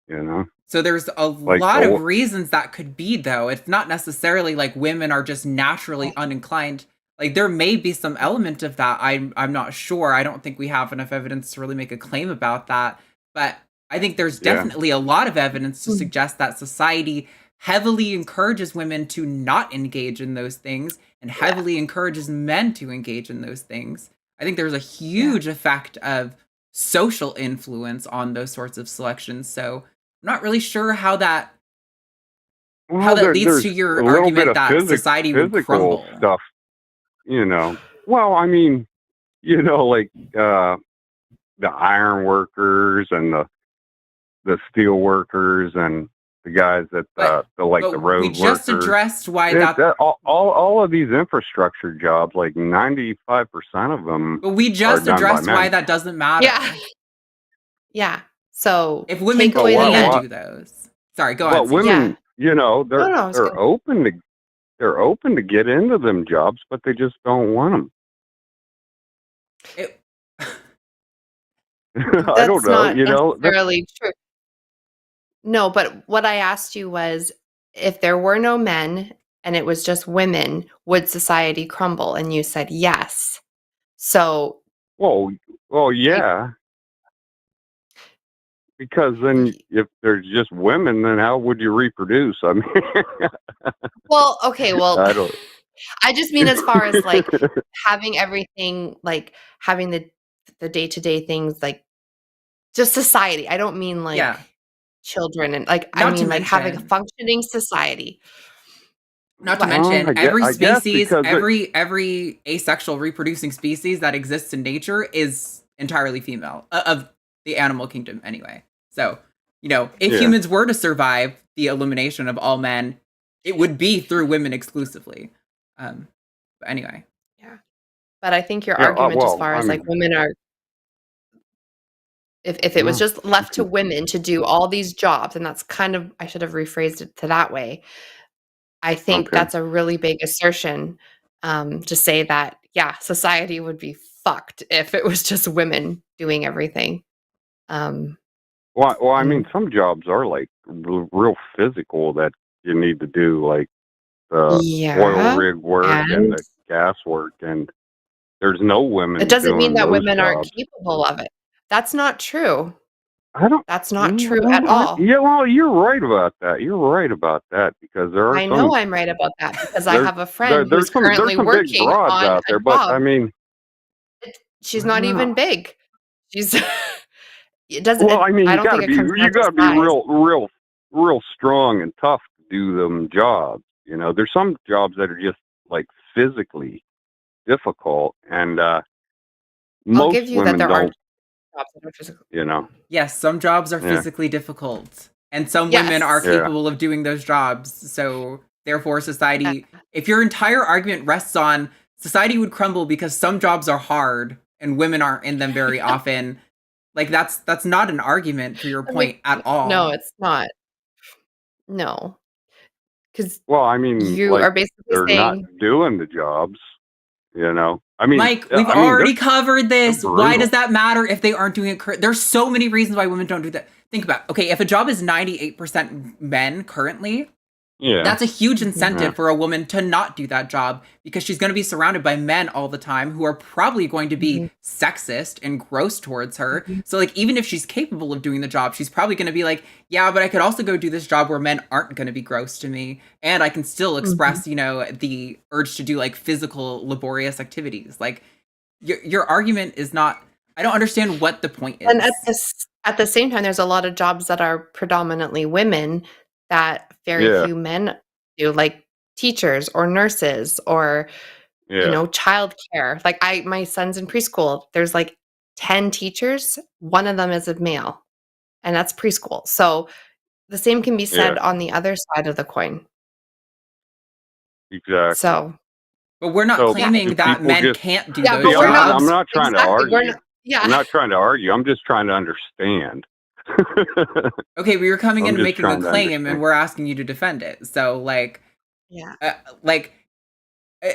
You know, So there's a like lot of the reasons that could be, though. It's not necessarily like women are just naturally uninclined. Like there may be some element of that. I'm not sure. I don't think we have enough evidence to really make a claim about that. But I think there's yeah. definitely a lot of evidence to Mm. suggest that society heavily encourages women to not engage in those things and heavily encourages men to engage in those things. I think there's a huge effect of social influence on those sorts of selections. So I'm not really sure how that Well, leads there's to a your little bit argument of that society would physical crumble. stuff. Well, I mean, like the iron workers and the steel workers and the guys that But the like the but we road just workers. addressed why That that. all of these infrastructure jobs, like 95% of them, But we are just done by addressed why men. that doesn't matter. yeah, yeah. So If women take away the can men. do those. Sorry, go Well, on, Stacie. Yeah. women, No, no, I was they're good. open to get into them jobs, but they just don't want them. It, I don't That's know. not necessarily true. No, but what I asked you was if there were no men and it was just women, would society crumble? And you said yes. So Well, yeah, because then if there's just women, then how would you reproduce? I mean, well, okay, well, I don't. I just mean as far as like having everything, like having the day-to-day things, like just society. I don't mean like yeah. children and like I Not to mean like having a mention, functioning society. not to What? mention, every I guess species, because every asexual reproducing species that exists in nature is entirely female of the animal kingdom, anyway. So, if yeah. humans were to survive the elimination of all men, it would be through women exclusively. But anyway, Yeah. But I think your Yeah, argument as well, far I as like mean, women are if it was no, just left to women to do all these jobs, and that's kind of I should have rephrased it to that way. I think okay. that's a really big assertion to say that, yeah, society would be fucked if it was just women doing everything. Um, Well, I mean, and some jobs are like real physical that you need to do, like the oil yeah, rig work and and the gas work, and there's no it women doesn't mean doing that those women aren't jobs. capable of it. That's not true. I don't. That's not true at Well, all. yeah, well, you're right about that. You're right about that because there are I some know I'm right about that because I there, have a friend who's there's currently some big working broads on out a there, but job. I mean, She's not even big. She's it doesn't well, I mean, I don't think it comes down to you gotta be size. real strong and tough to do them jobs. There's some jobs that are just like physically difficult, and I'll most give you that women there are don't. jobs that are physical. yes, some jobs are Yeah, physically difficult, and some women are Yes. yeah, capable of doing those jobs. So, therefore, Yeah. society, if your entire argument rests on society would crumble because some jobs are hard and women aren't in them very often, like that's not an argument for your I mean, point at no, all. it's not. No, because well, I mean, you like are basically they're not saying doing the jobs. I mean, Mike, we've they're already covered this. Why does brutal. that matter if they aren't doing it correct? There's so many reasons why women don't do that. Think about, okay, if a job is 98% men currently, Yeah, that's a huge Mhm. incentive yeah, for a woman to not do that job because she's going to be surrounded by men all the time who are probably going to be Mhm. sexist and gross towards her. Mhm. So, like, even if she's capable of doing the job, she's probably going to be like, yeah, but I could also go do this job where men aren't going to be gross to me. And I can still Mhm. express, the urge to do like physical, laborious activities. Like, your argument is not, I don't understand what the point And is. at the same time, there's a lot of jobs that are predominantly women that very yeah, few men do, like teachers or nurses or yeah. childcare. Like my son's in preschool. There's like 10 teachers. One of them is a male, and that's preschool. So the same can be said Yeah, on the other side of the coin. exactly. So But we're not So claiming do that people men just can't do Yeah, those but see? we're not jobs. I'm not trying to exactly. We're argue. not. Yeah. I'm not trying to argue. I'm just trying to understand. Okay, we were coming in I'm and just making a trying to claim, and understand. we're asking you to defend it. So, like, Yeah. uh, like, uh,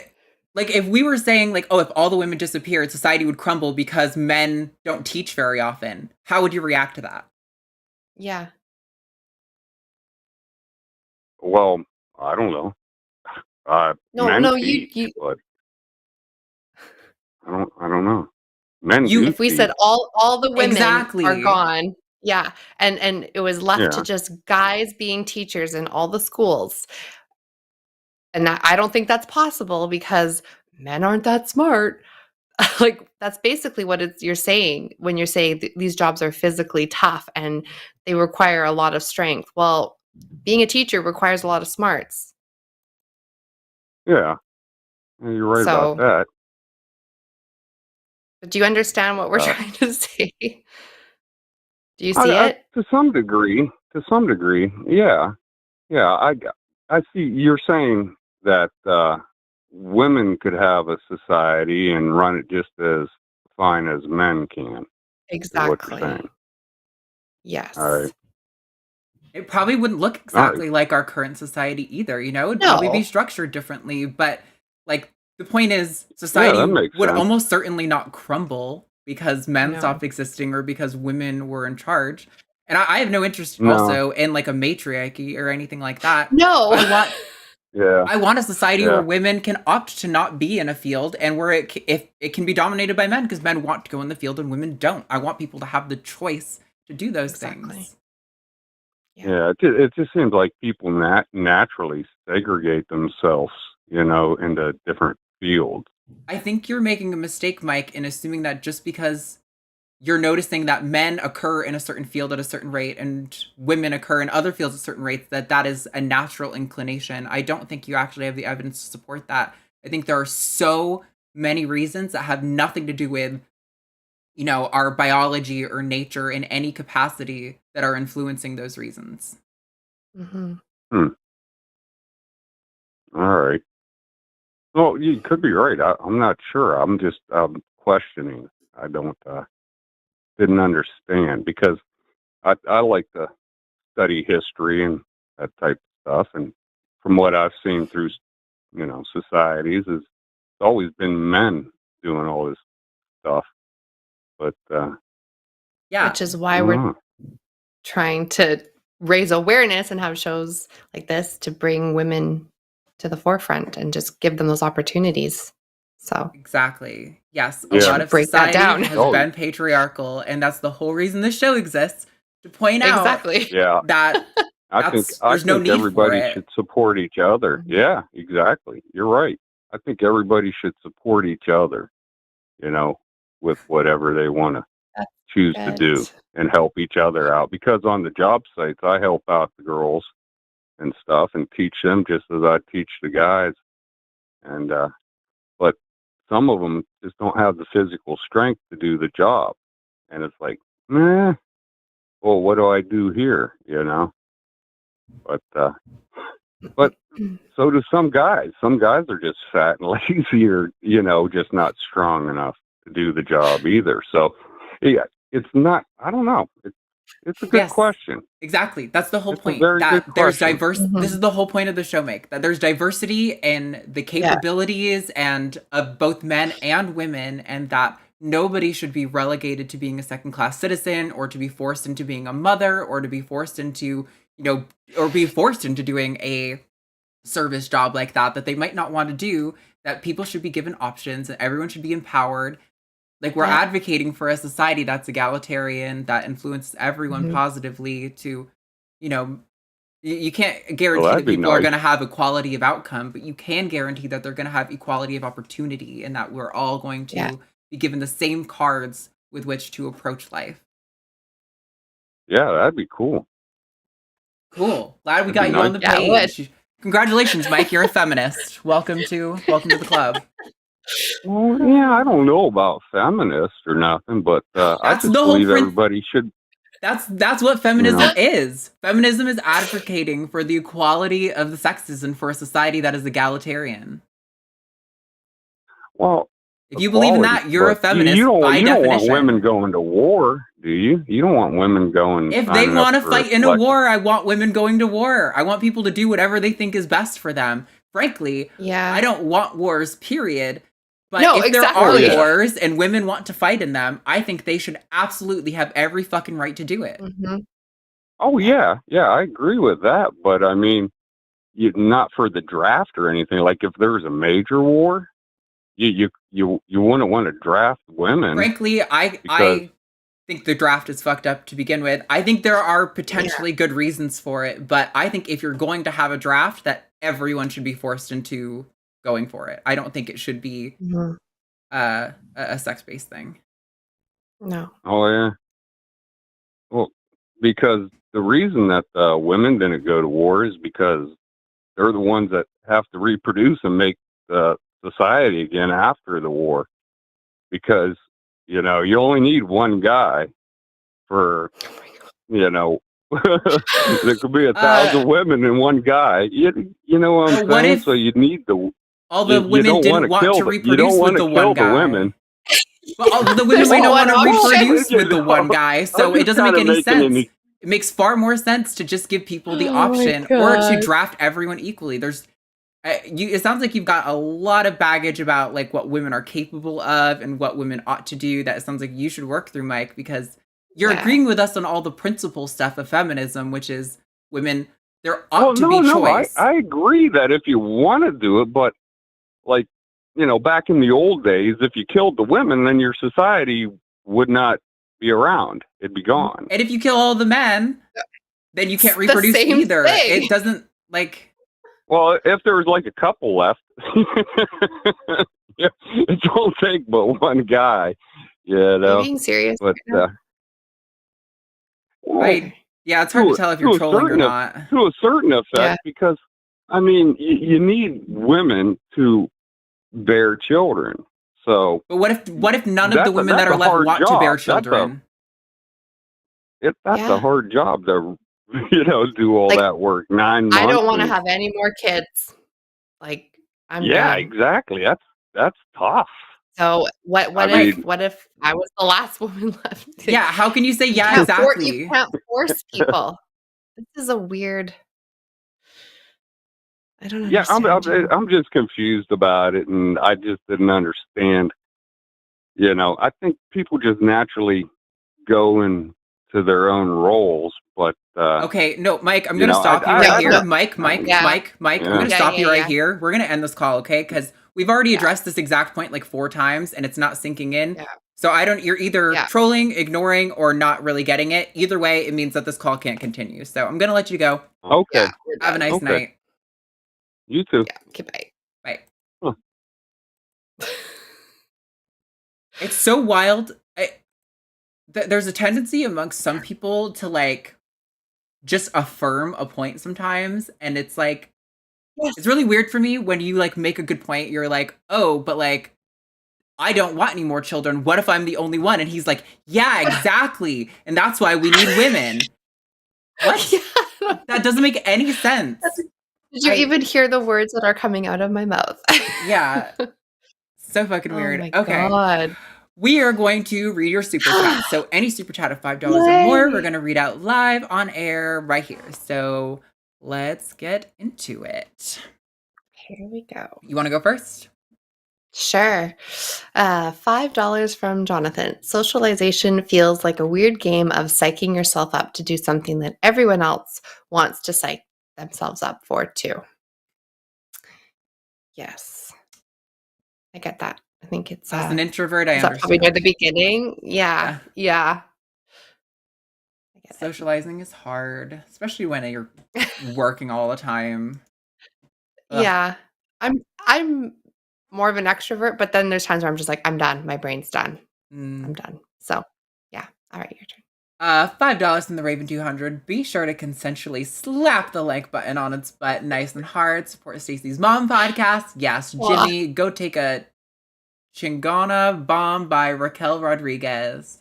like if we were saying, like, oh, if all the women disappeared, society would crumble because men don't teach very often, how would you react to that? Yeah. Well, I don't know. No, Men no, teach, but I don't know. Men You do if we teach. said all the women are exactly. gone, yeah, and it was left to Yeah. just guys being teachers in all the schools, and I don't think that's possible because men aren't that smart. Like that's basically what you're saying when you're saying these jobs are physically tough and they require a lot of strength. Well, being a teacher requires a lot of smarts. Yeah. You're right about So, that. do you understand what we're Uh, trying to say? Do you see it? to some degree. To some degree. Yeah. Yeah. I see. You're saying that women could have a society and run it just as fine as men can. Is what you're Exactly. saying. Yes. All right. It probably wouldn't look All right. exactly like our current society either, you know? It'd probably be No. structured differently, but like the point is Yeah, society that makes would sense. almost certainly not crumble because men No. stopped existing or because women were in charge. And I have no interest No. also in like a matriarchy or anything like that. No. Yeah. I want a society Yeah. where women can opt to not be in a field and where if it can be dominated by men because men want to go in the field and women don't. I want people to have the choice to do those Exactly. things. Yeah, it just seems like people naturally segregate themselves, into different fields. I think you're making a mistake, Mike, in assuming that just because you're noticing that men occur in a certain field at a certain rate and women occur in other fields at certain rates, that is a natural inclination. I don't think you actually have the evidence to support that. I think there are so many reasons that have nothing to do with, our biology or nature in any capacity that are influencing those reasons. Mm-hmm. All right. Well, you could be right. I'm not sure. I'm just questioning. I didn't understand because I like to study history and that type of stuff. And from what I've seen through, societies, it's always been men doing all this stuff. But Yeah. Which is I why don't we're know. trying to raise awareness and have shows like this to bring women to the forefront and just give them those opportunities. So Exactly. Yes, a Yeah. lot of break that society down. has Oh, been patriarchal, and that's the whole reason this show exists, to point out Exactly. yeah. that I there's no need for everybody it. should support each other. Mhm. Yeah, exactly. You're right. I think everybody should support each other, with whatever they want to That's choose to do good. and help each other out. Because on the job sites, I help out the girls and stuff and teach them just as I teach the guys. And but some of them just don't have the physical strength to do the job, and it's like, well, what do I do here? But so do some guys. Some guys are just fat and lazy or, just not strong enough to do the job either. So, yeah, it's not, I don't know. It's a good Yes, question. exactly. That's the whole It's a point. very That good there's question. diverse. This is the whole point of the show, Mike. That there's diversity in the Yeah. capabilities and of both men and women, and that nobody should be relegated to being a second-class citizen or to be forced into being a mother or to be forced into, or be forced into doing a service job like that they might not want to do. That people should be given options and everyone should be empowered. Like we're Yeah. advocating for a society that's egalitarian, that influences everyone Mhm. positively to, you can't Well, guarantee that'd that be people are nice. going to have equality of outcome, but you can guarantee that they're going to have equality of opportunity and that we're all going to Yeah. be given the same cards with which to approach life. Yeah, that'd be cool. Cool. Glad we That'd got be you on nice. the Yeah, it would. page. Congratulations, Mike. You're a feminist. Welcome to the club. Well, yeah, I don't know about feminist or nothing, but I That's just the whole believe everybody should. That's what feminism is. Feminism is advocating for the equality of the sexes and for a society that is egalitarian. Well, If you believe in equality, that, you're a but feminist you don't by you don't want definition. women going to war, do you? You don't want women going. If they signing up want to for fight in a elections. war, I want women going to war. I want people to do whatever they think is best for them. Frankly, Yeah. I don't want wars, period. But No, if there are exactly. Yeah. wars and women want to fight in them, I think they should absolutely have every fucking right to do it. hmm Oh yeah, I agree with that. But I mean, not for the draft or anything. Like if there's a major war, you wouldn't want to draft women Frankly, because I think the draft is fucked up to begin with. I think there are potentially good reasons for it, but I think if you're going to have a draft, that everyone should be forced into going for it. I don't think it should be hmm a sex-based thing. No. oh yeah, well because the reason that women didn't go to war is because they're the ones that have to reproduce and make the society again after the war. Because you only need one guy for there could be 1,000 women and one guy. You know what I'm What saying? if So you need the all the you women don't didn't want to you reproduce don't with want the to one kill the guy? women. But all the women There's might not one want to option. reproduce with the one guy, so I'm it just doesn't make kinda any making sense. It makes far more sense to just give people the Oh my option or to God. draft everyone equally. There's it sounds like you've got a lot of baggage about like what women are capable of and what women ought to do. That sounds like you should work through, Mike, because you're Yeah. agreeing with us on all the principle stuff of feminism, which is women, there Well, ought to be choice. I agree that if you want to do it, but like back in the old days, if you killed the women, then your society would not be around. It'd be gone. And if you kill all the men, then you can't It's the reproduce same either. thing. It doesn't like Well, if there was like a couple left, yeah, it won't take but one guy, Are you being serious? But right well, yeah, it's hard to tell if you're trolling or not. to a certain effect, Yeah. because I mean, you need women to bear children. So But what if none of That's the a- women that's that are a left hard want to bear job. That's a- children? that's Yeah. a hard job to do all Like, that work 9 months. I don't want to and- have any more kids. Like, I'm Yeah, done. exactly. That's tough. So what I if mean- what if I was the last woman left? Yeah, how can you say You yeah can't exactly? you can't force people. This is a weird. I don't Yeah, understand. I'm just confused about it, and I just didn't understand. I think people just naturally go into their own roles, but Okay, no, Mike, I'm You gonna know, stop you I- right I- here. no. Mike, Yeah. I'm Yeah. gonna Yeah, stop you yeah, right yeah. here. We're gonna end this call, okay? Because we've already Yeah. addressed this exact point like 4 times and it's not sinking in. Yeah. So you're either Yeah. trolling, ignoring, or not really getting it. Either way, it means that this call can't continue. So I'm gonna let you go. okay. Yeah, we're Have a done. nice Okay. night. You too. Yeah. Okay, bye. Bye. Huh. It's so wild. There's a tendency amongst some people to like just affirm a point sometimes, and it's like Yes. it's really weird for me when you like make a good point. You're like, oh, but like I don't want any more children. What if I'm the only one? And he's like, yeah, exactly, and that's why we need women. What? Yeah. That doesn't make any sense. Did you I- even hear the words that are coming out of my mouth? Yeah. So fucking weird. Oh my Okay. God. We are going to read your super chat. So any super chat of $5 or more, we're Yay. going to read out live on air right here. So let's get into it. Here we go. You want to go first? Sure. $5 from Jonathan. Socialization feels like a weird game of psyching yourself up to do something that everyone else wants to psych themselves up for too. Yes. I get that. I think it's As an introvert, I is that probably near understand. the beginning? Yeah. Yeah. I get it. Socializing is hard, especially when you're working all the time. Ugh. Yeah. I'm more of an extrovert, but then there's times where I'm just like, I'm done. My brain's done. Mm. I'm done. So yeah. All right, your turn. $5 from the Raven 200. Be sure to consensually slap the like button on its butt nice and hard. Support Stacey's mom podcast. Yes, Aw. Jimmy, go take a Chingona bomb by Raquel Rodriguez.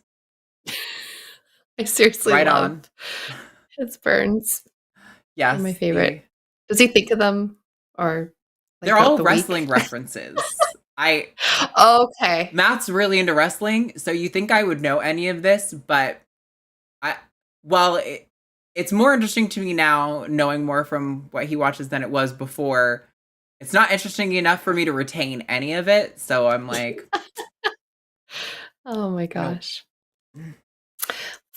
I seriously Right love on. his burns. Yes. my favorite. Does he think of them or like, They're throughout all the week? wrestling references. Okay. Matt's really into wrestling, so you think I would know any of this, but it's more interesting to me now knowing more from what he watches than it was before. It's not interesting enough for me to retain any of it, so I'm like, Oh my nope. gosh.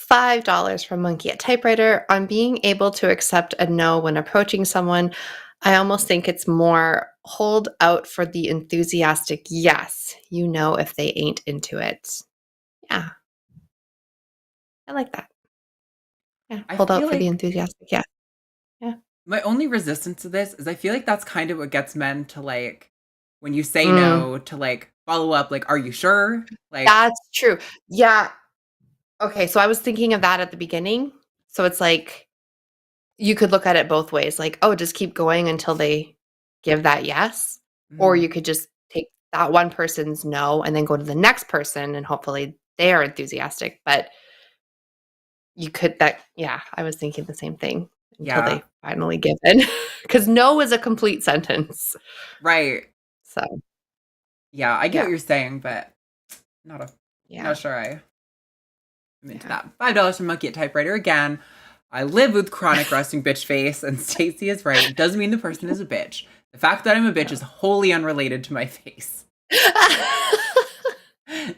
$5 from Monkey at Typewriter. On being able to accept a no when approaching someone, I almost think it's more hold out for the enthusiastic yes, you know, if they ain't into it. Yeah. I like that. Yeah. I Hold out feel for the like enthusiastic yes. Yeah. my only resistance to this is I feel like that's kind of what gets men to like, when you say Mm, no, to like follow up, like, are you sure? Like, that's true. Yeah. Okay. So I was thinking of that at the beginning. So it's like you could look at it both ways. Like, oh, just keep going until they give that yes. Or mhm. you could just take that one person's no and then go to the next person and hopefully they are enthusiastic. But you could yeah, I was thinking the same thing until Yeah, they finally give in. Because no is a complete sentence. right. So Yeah, I get what yeah, you're saying, but not yeah, sure I'm into yeah. that. $5 from Monkey at Typewriter again. I live with chronic resting bitch face, and Stacie is right. It doesn't mean the person is a bitch. The fact that I'm a bitch is wholly unrelated to my face.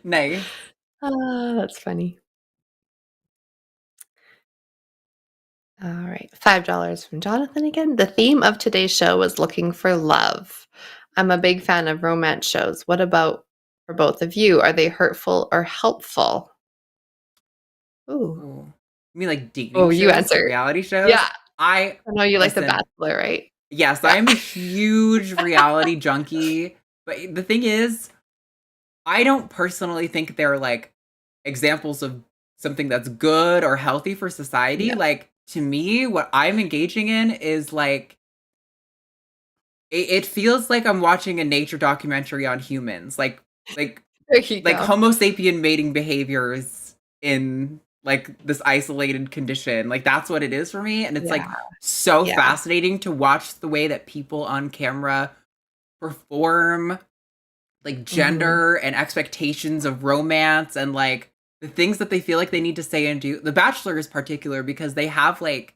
Nice. That's funny. All right. $5 from Jonathan again. The theme of today's show was looking for love. I'm a big fan of romance shows. What about for both of you? Are they hurtful or helpful? Ooh. Ooh. You mean like dating Oh, you shows, like answer. reality shows? Yeah. I I know you like The listen. Bachelor, right? Yes, I Yeah. am a huge reality junkie. But the thing is, I don't personally think they're like examples of something that's good or healthy for society. Yeah. Like, to me, what I'm engaging in is like, it feels like I'm watching a nature documentary on humans. Like There you like go. Homo sapien mating behaviors in like this isolated condition. Like, that's what it is for me. And it's like Yeah. so Yeah. fascinating to watch the way that people on camera perform like Mhm. gender and expectations of romance and like the things that they feel like they need to say and do. The Bachelor is particular because they have like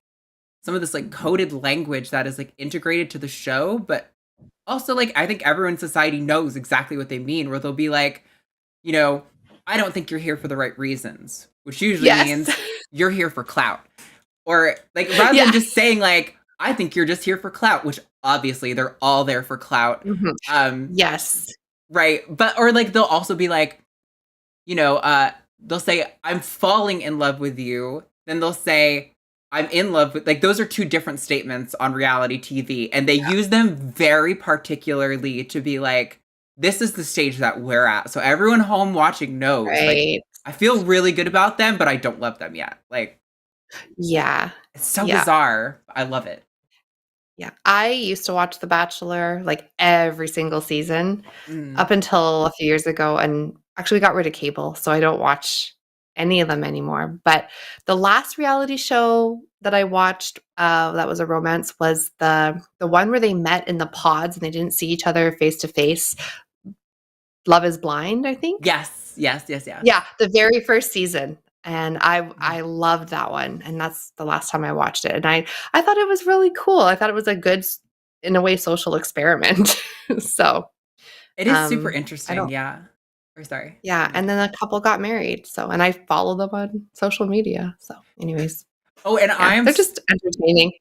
some of this like coded language that is like integrated to the show, but also like I think everyone in society knows exactly what they mean, where they'll be like, you know, I don't think you're here for the right reasons, which usually Yes. means you're here for clout. Or like rather than just Yes. saying like, I think you're just here for clout, which obviously they're all there for clout. Mhm. Yes. Right. But or like they'll also be like, you know, they'll say, I'm falling in love with you. Then they'll say, I'm in love with, like, those are two different statements on reality TV. And they use them very particularly to be like, this is the stage that we're at. So everyone home watching knows, like, Right. I feel really good about them, but I don't love them yet. Like, Yeah. it's so Yeah. bizarre. I love it. Yeah. I used to watch The Bachelor like every single season Mm. up until a few years ago. And actually, we got rid of cable. So I don't watch any of them anymore. But the last reality show that I watched that was a romance was the one where they met in the pods and they didn't see each other face to face. Love is Blind, I think. Yes. Yeah, the very first season. And I loved that one. And that's the last time I watched it. And I thought it was really cool. I thought it was a good, in a way, social experiment. So It is super I interesting. don't Yeah. Or sorry. yeah. And then a couple got married. So and I follow them on social media. So anyways, Oh, and yeah, they're just entertaining.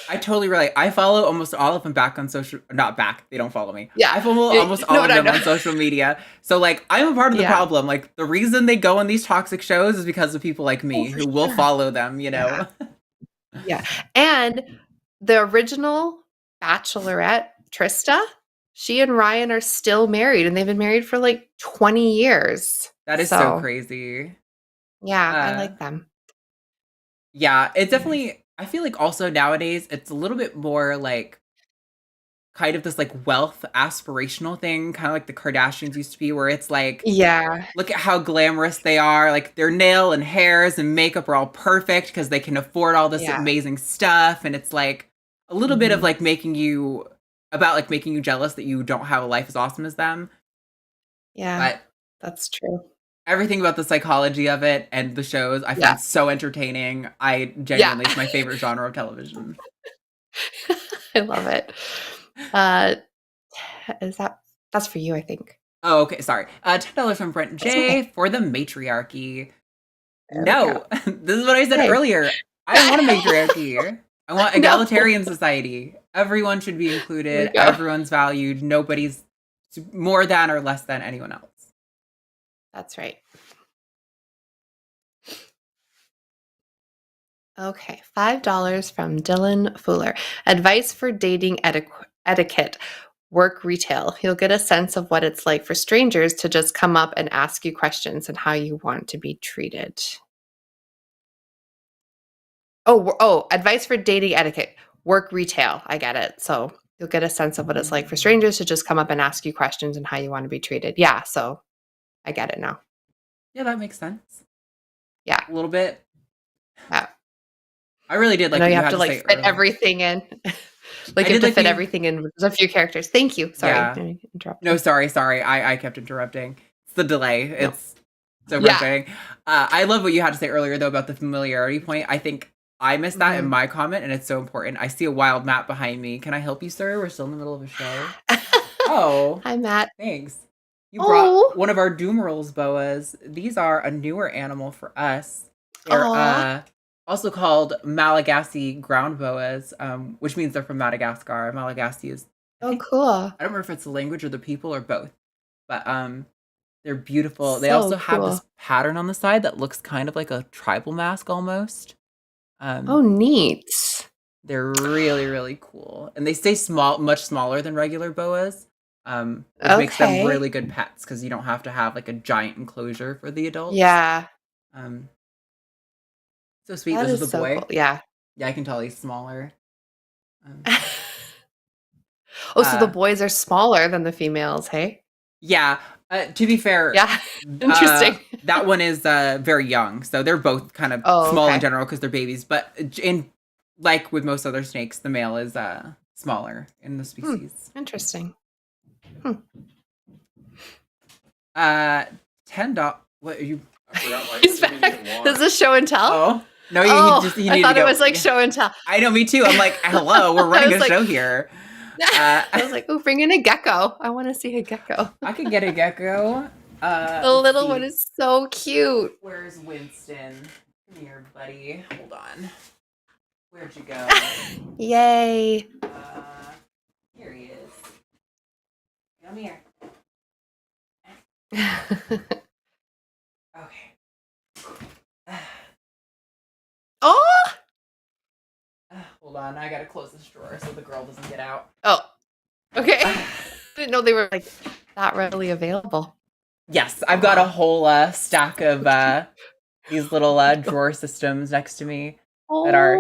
I totally relate. I follow almost all of them back on social, not back, they don't follow me. Yeah. I follow almost all No, of no, them no. on social media. So like I'm a part of the Yeah. problem. Like the reason they go on these toxic shows is because of people like me for who will sure. follow them, you know. Yeah. And the original Bachelorette, Trista, she and Ryan are still married and they've been married for like 20 years. That is so crazy. Yeah, I like them. Yeah, it definitely, I feel like also nowadays it's a little bit more like kind of this like wealth aspirational thing, kind of like the Kardashians used to be, where it's like, Yeah. look at how glamorous they are. Like their nail and hairs and makeup are all perfect because they can afford all this Yeah. amazing stuff. And it's like a little bit of Mhm. like making you jealous that you don't have a life as awesome as them. Yeah, But that's true. everything about the psychology of it and the shows I Yeah. find so entertaining. I genuinely, it's my favorite genre of television. I love it. That's for you, I think. Oh, okay, sorry. $10 from Brent That's J okay. for the matriarchy. There we No, this is what I said Hey. earlier. I don't want a matriarchy. I want No. egalitarian society. Everyone should be There included. we go. Everyone's valued. Nobody's more than or less than anyone else. That's right. Okay, $5 from Dylan Fuller. Advice for dating etiquette. Work retail. You'll get a sense of what it's like for strangers to just come up and ask you questions and how you want to be treated. Oh, advice for dating etiquette. Work retail. I get it. So you'll get a sense of what it's like for strangers to just come up and ask you questions and how you want to be treated. Yeah, so I get it now. Yeah, that makes sense. Yeah. A little bit. Yeah. I really did like I know what you you have had to to like say fit earlier. everything in. Like I you have did to like fit you- everything in with a few characters. Thank you. Sorry. Yeah. I interrupted. No, sorry. I kept interrupting. It's the delay. No. It's so Yeah. frustrating. I love what you had to say earlier, though, about the familiarity point. I think I missed that in Mhm. my comment, and it's so important. I see a wild map behind me. Can I help you, sir? We're still in the middle of a show. Oh, Hi, Matt. thanks. You Oh. brought one of our doom rolls boas. These are a newer animal for us. They're Aw. also called Malagasy ground boas, which means they're from Madagascar. Malagasy is, Oh, cool. I don't remember if it's the language or the people or both, but they're beautiful. They So also have this cool. pattern on the side that looks kind of like a tribal mask almost. Oh, neat. They're really, really cool. And they stay small, much smaller than regular boas, which makes them Okay. really good pets because you don't have to have like a giant enclosure for the adults. Yeah. So sweet. That This is is the so boy. cool. Yeah. Yeah, I can tell he's smaller. Oh, so the Uh, boys are smaller than the females, hey? Yeah. To be fair, Yeah. Interesting. that one is very young, so they're both kind of Oh, small in okay. general because they're babies. But in like with most other snakes, the male is smaller in the species. Interesting. $10. What are you? He's back. Is this show and tell? Oh no, he I needed thought to it go. was like show and tell. I know, me too. I'm like, hello, we're running a was like- show here. I was like, oh, bring in a gecko. I want to see a gecko. I could get a gecko. The little one is so cute. Where's Winston? Come here, buddy. Hold on. Where'd you go? Yay. Here he is. Come here. Okay. Oh. Hold on, I gotta close this drawer so the girl doesn't get out. Oh. Okay. Didn't know they were like that readily available. Yes, I've got a whole stack of these little drawer systems next to me that are.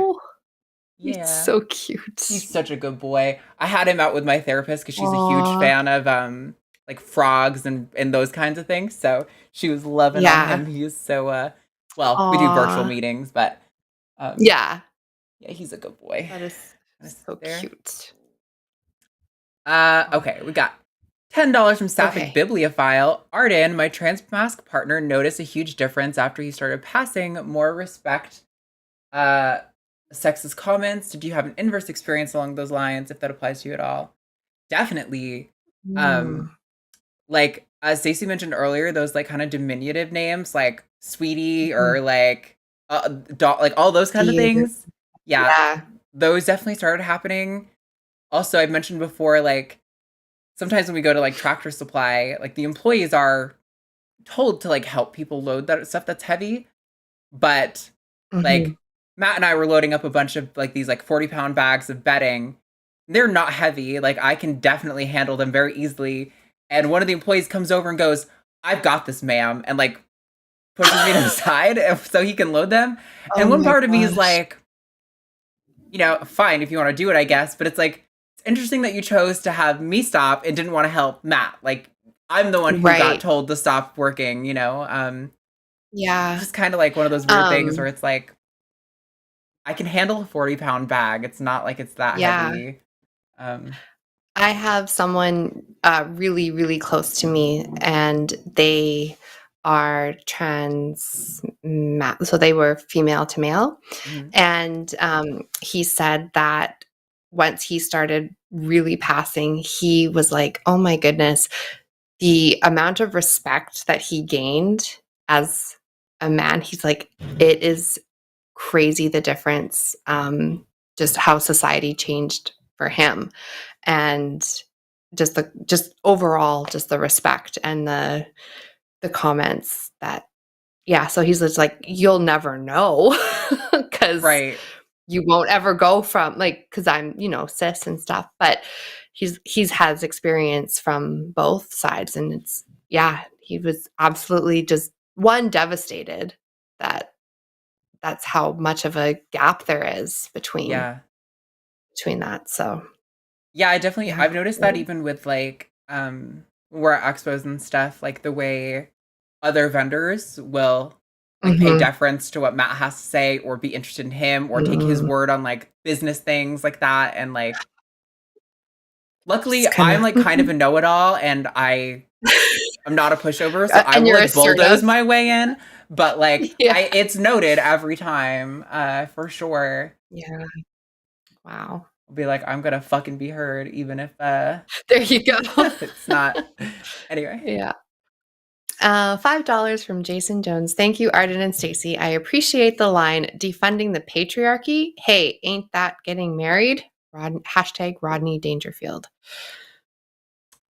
Yeah, He's so cute. he's such a good boy. I had him out with my therapist because she's a huge Aw. fan of like frogs and those kinds of things. So she was loving Yeah. on him. He's so well, we do virtual Aw. meetings, but Yeah. yeah, he's a good boy. That is Gonna so sit there. cute. Okay, we got $10 from Sapphic Okay. Bibliophile. Arden, my trans mask partner, noticed a huge difference after he started passing more respect sexist comments. Did you have an inverse experience along those lines, if that applies to you at all? Definitely. Mm. Like as Stacie mentioned earlier, those like kind of diminutive names like sweetie or like like all those kind of Dear. things. Yeah, Yeah. those definitely started happening. Also, I've mentioned before, like sometimes when we go to like Tractor Supply, like the employees are told to like help people load that stuff that's heavy, but like Mhm. Matt and I were loading up a bunch of like these like 40-pound bags of bedding. They're not heavy. Like I can definitely handle them very easily. And one of the employees comes over and goes, "I've got this, ma'am," and like pushes me to the side so he can load them. And Oh one my part of me is gosh. like, you know, fine if you want to do it, I guess. But it's like, it's interesting that you chose to have me stop and didn't want to help Matt. Like I'm the one who got Right. told to stop working, you know? Yeah. Just kind of like one of those weird things Um, where it's like, I can handle a 40-pound bag. It's not like it's that Yeah. heavy. I have someone really, really close to me, and they are so they were female to male. Mhm. And he said that once he started really passing, he was like, oh my goodness, the amount of respect that he gained as a man, he's like, it is crazy the difference, just how society changed for him. And just overall, just the respect and the comments that, yeah, so he's just like, you'll never know because Right. you won't ever go from, like, because I'm, cis and stuff, but he's has experience from both sides, and it's, yeah, he was absolutely just devastated that that's how much of a gap there is between Yeah. that. So Yeah, yeah. I've noticed that even with like we're at expos and stuff, like the way other vendors will like pay Mhm. deference to what Matt has to say or be interested in him or take his Mm. word on like business things like that. And like luckily Just I'm kinda like kind of a know-it-all and I'm not a pushover, so I and will you're like bulldoze assertive. my way in. But like Yeah. it's noted every time, for sure. Yeah. Wow. I'll be like, I'm gonna fucking be heard, even if There you go. it's not. Anyway. Yeah. $5 from Jason Jones. Thank you, Arden and Stacie. I appreciate the line, defunding the patriarchy. Hey, ain't that getting married? Hashtag Rodney Dangerfield.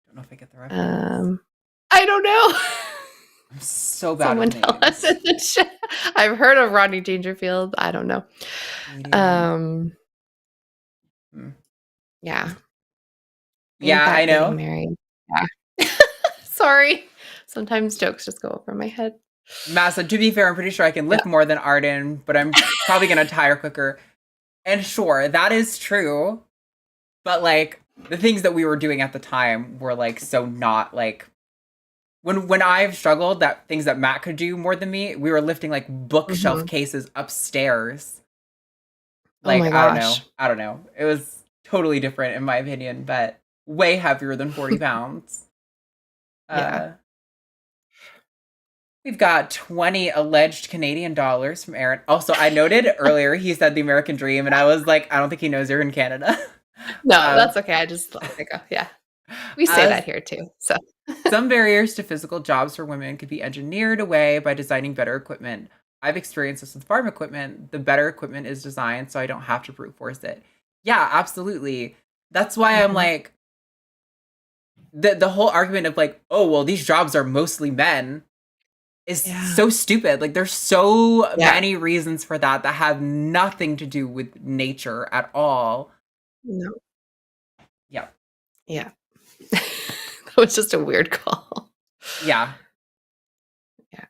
Don't know if I get the reference. I don't know. I'm so bad Someone with tell us names. in the chat. I've heard of Rodney Dangerfield. I don't know. Medium. Yeah. Ain't Yeah, that I getting know. married? Yeah. Sorry. Sometimes jokes just go over my head. Massa, to be fair, I'm pretty sure I can lift more than Arden, but I'm probably gonna tire quicker. And sure, that is true. But like the things that we were doing at the time were like so not like when I've struggled, that things that Matt could do more than me, we were lifting like bookshelf cases upstairs. Oh Like, my I don't gosh. know. I don't know. It was totally different in my opinion, but way heavier than 40 pounds. Yeah. We've got 20 alleged Canadian dollars from Aaron. Also, I noted earlier he said the American dream, and I was like, I don't think he knows you're in Canada. No, that's okay. I just let it go. Yeah. We say that here too. So some barriers to physical jobs for women could be engineered away by designing better equipment. I've experienced this with farm equipment. The better equipment is designed so I don't have to brute force it. Yeah, absolutely. That's why I'm like, the whole argument of like, oh, well, these jobs are mostly men is so stupid. Like there's so many reasons for that have nothing to do with nature at all. No. Yeah. Yeah. That was just a weird call. Yeah. Yeah.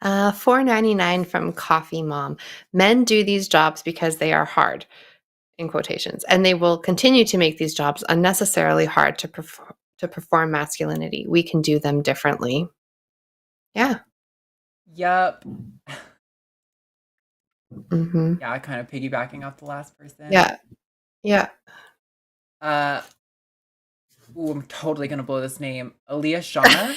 $4.99 from Coffee Mom. Men do these jobs because they are hard, in quotations, and they will continue to make these jobs unnecessarily hard to perform masculinity. We can do them differently. Yeah. Yep. Mm-hmm. Yeah, kind of piggybacking off the last person. Yeah. Yeah. Ooh, I'm totally gonna blow this name. Aaliyah Shauna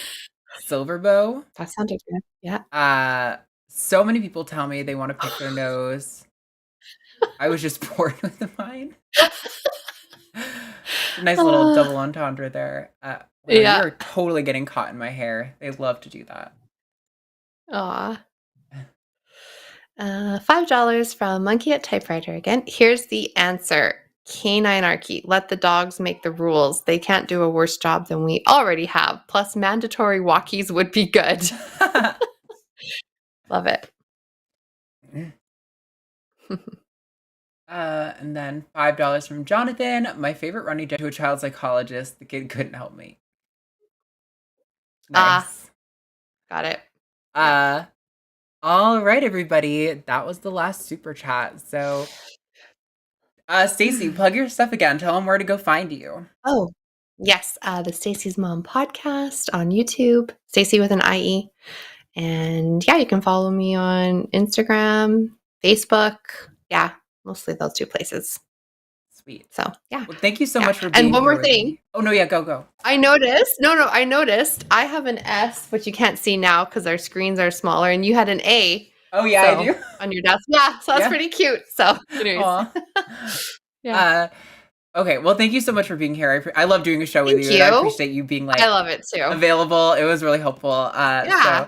Silverbow. That sounded good. Yeah. So many people tell me they want to pick their nose. I was just bored with mine. Nice little double entendre there. Wow, you're totally getting caught in my hair. They love to do that. Aw. $5 from Monkey at Typewriter again. Here's the answer. Caninearchy. Let the dogs make the rules. They can't do a worse job than we already have. Plus, mandatory walkies would be good. Love it. And then $5 from Jonathan. My favorite running joke to a child psychologist. The kid couldn't help me. Nice. Got it. All right, everybody. That was the last super chat. So, Stacie, plug your stuff again. Tell them where to go find you. Oh, yes. The Stacie's Mom podcast on YouTube. Stacie with an IE. And yeah, you can follow me on Instagram, Facebook. Yeah, mostly those two places. Sweet. Sweet. So yeah. Well, thank you so Yeah. much for And being one here more with me. thing. Oh no, yeah, go. I noticed. I noticed I have an S, which you can't see now because our screens are smaller, and you had an A. Oh yeah, so, I do. on your desk. Yeah, so that's Yeah. pretty cute. So, anyways. Aw. Yeah. Okay, well, thank you so much for being here. I love doing a show with Thank you, and I you. appreciate you being like I love it too. available. It was really helpful. Yeah.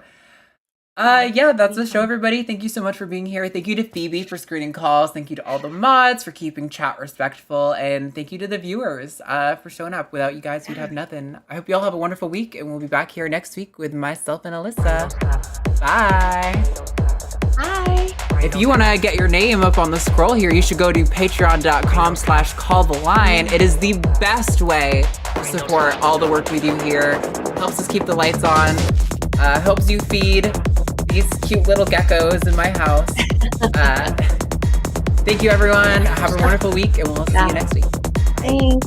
Yeah, that's the show, everybody. Thank you so much for being here. Thank you to Phoebe for screening calls. Thank you to all the mods for keeping chat respectful. And thank you to the viewers for showing up. Without you guys, we'd have nothing. I hope you all have a wonderful week, and we'll be back here next week with myself and Alyssa. Bye. Bye. If you want to get your name up on the scroll here, you should go to patreon.com/calltheline. It is the best way to support all the work we do here. Helps us keep the lights on. Helps you feed these cute little geckos in my house. Thank you, everyone. Have a wonderful week, and we'll see you next week. Thanks.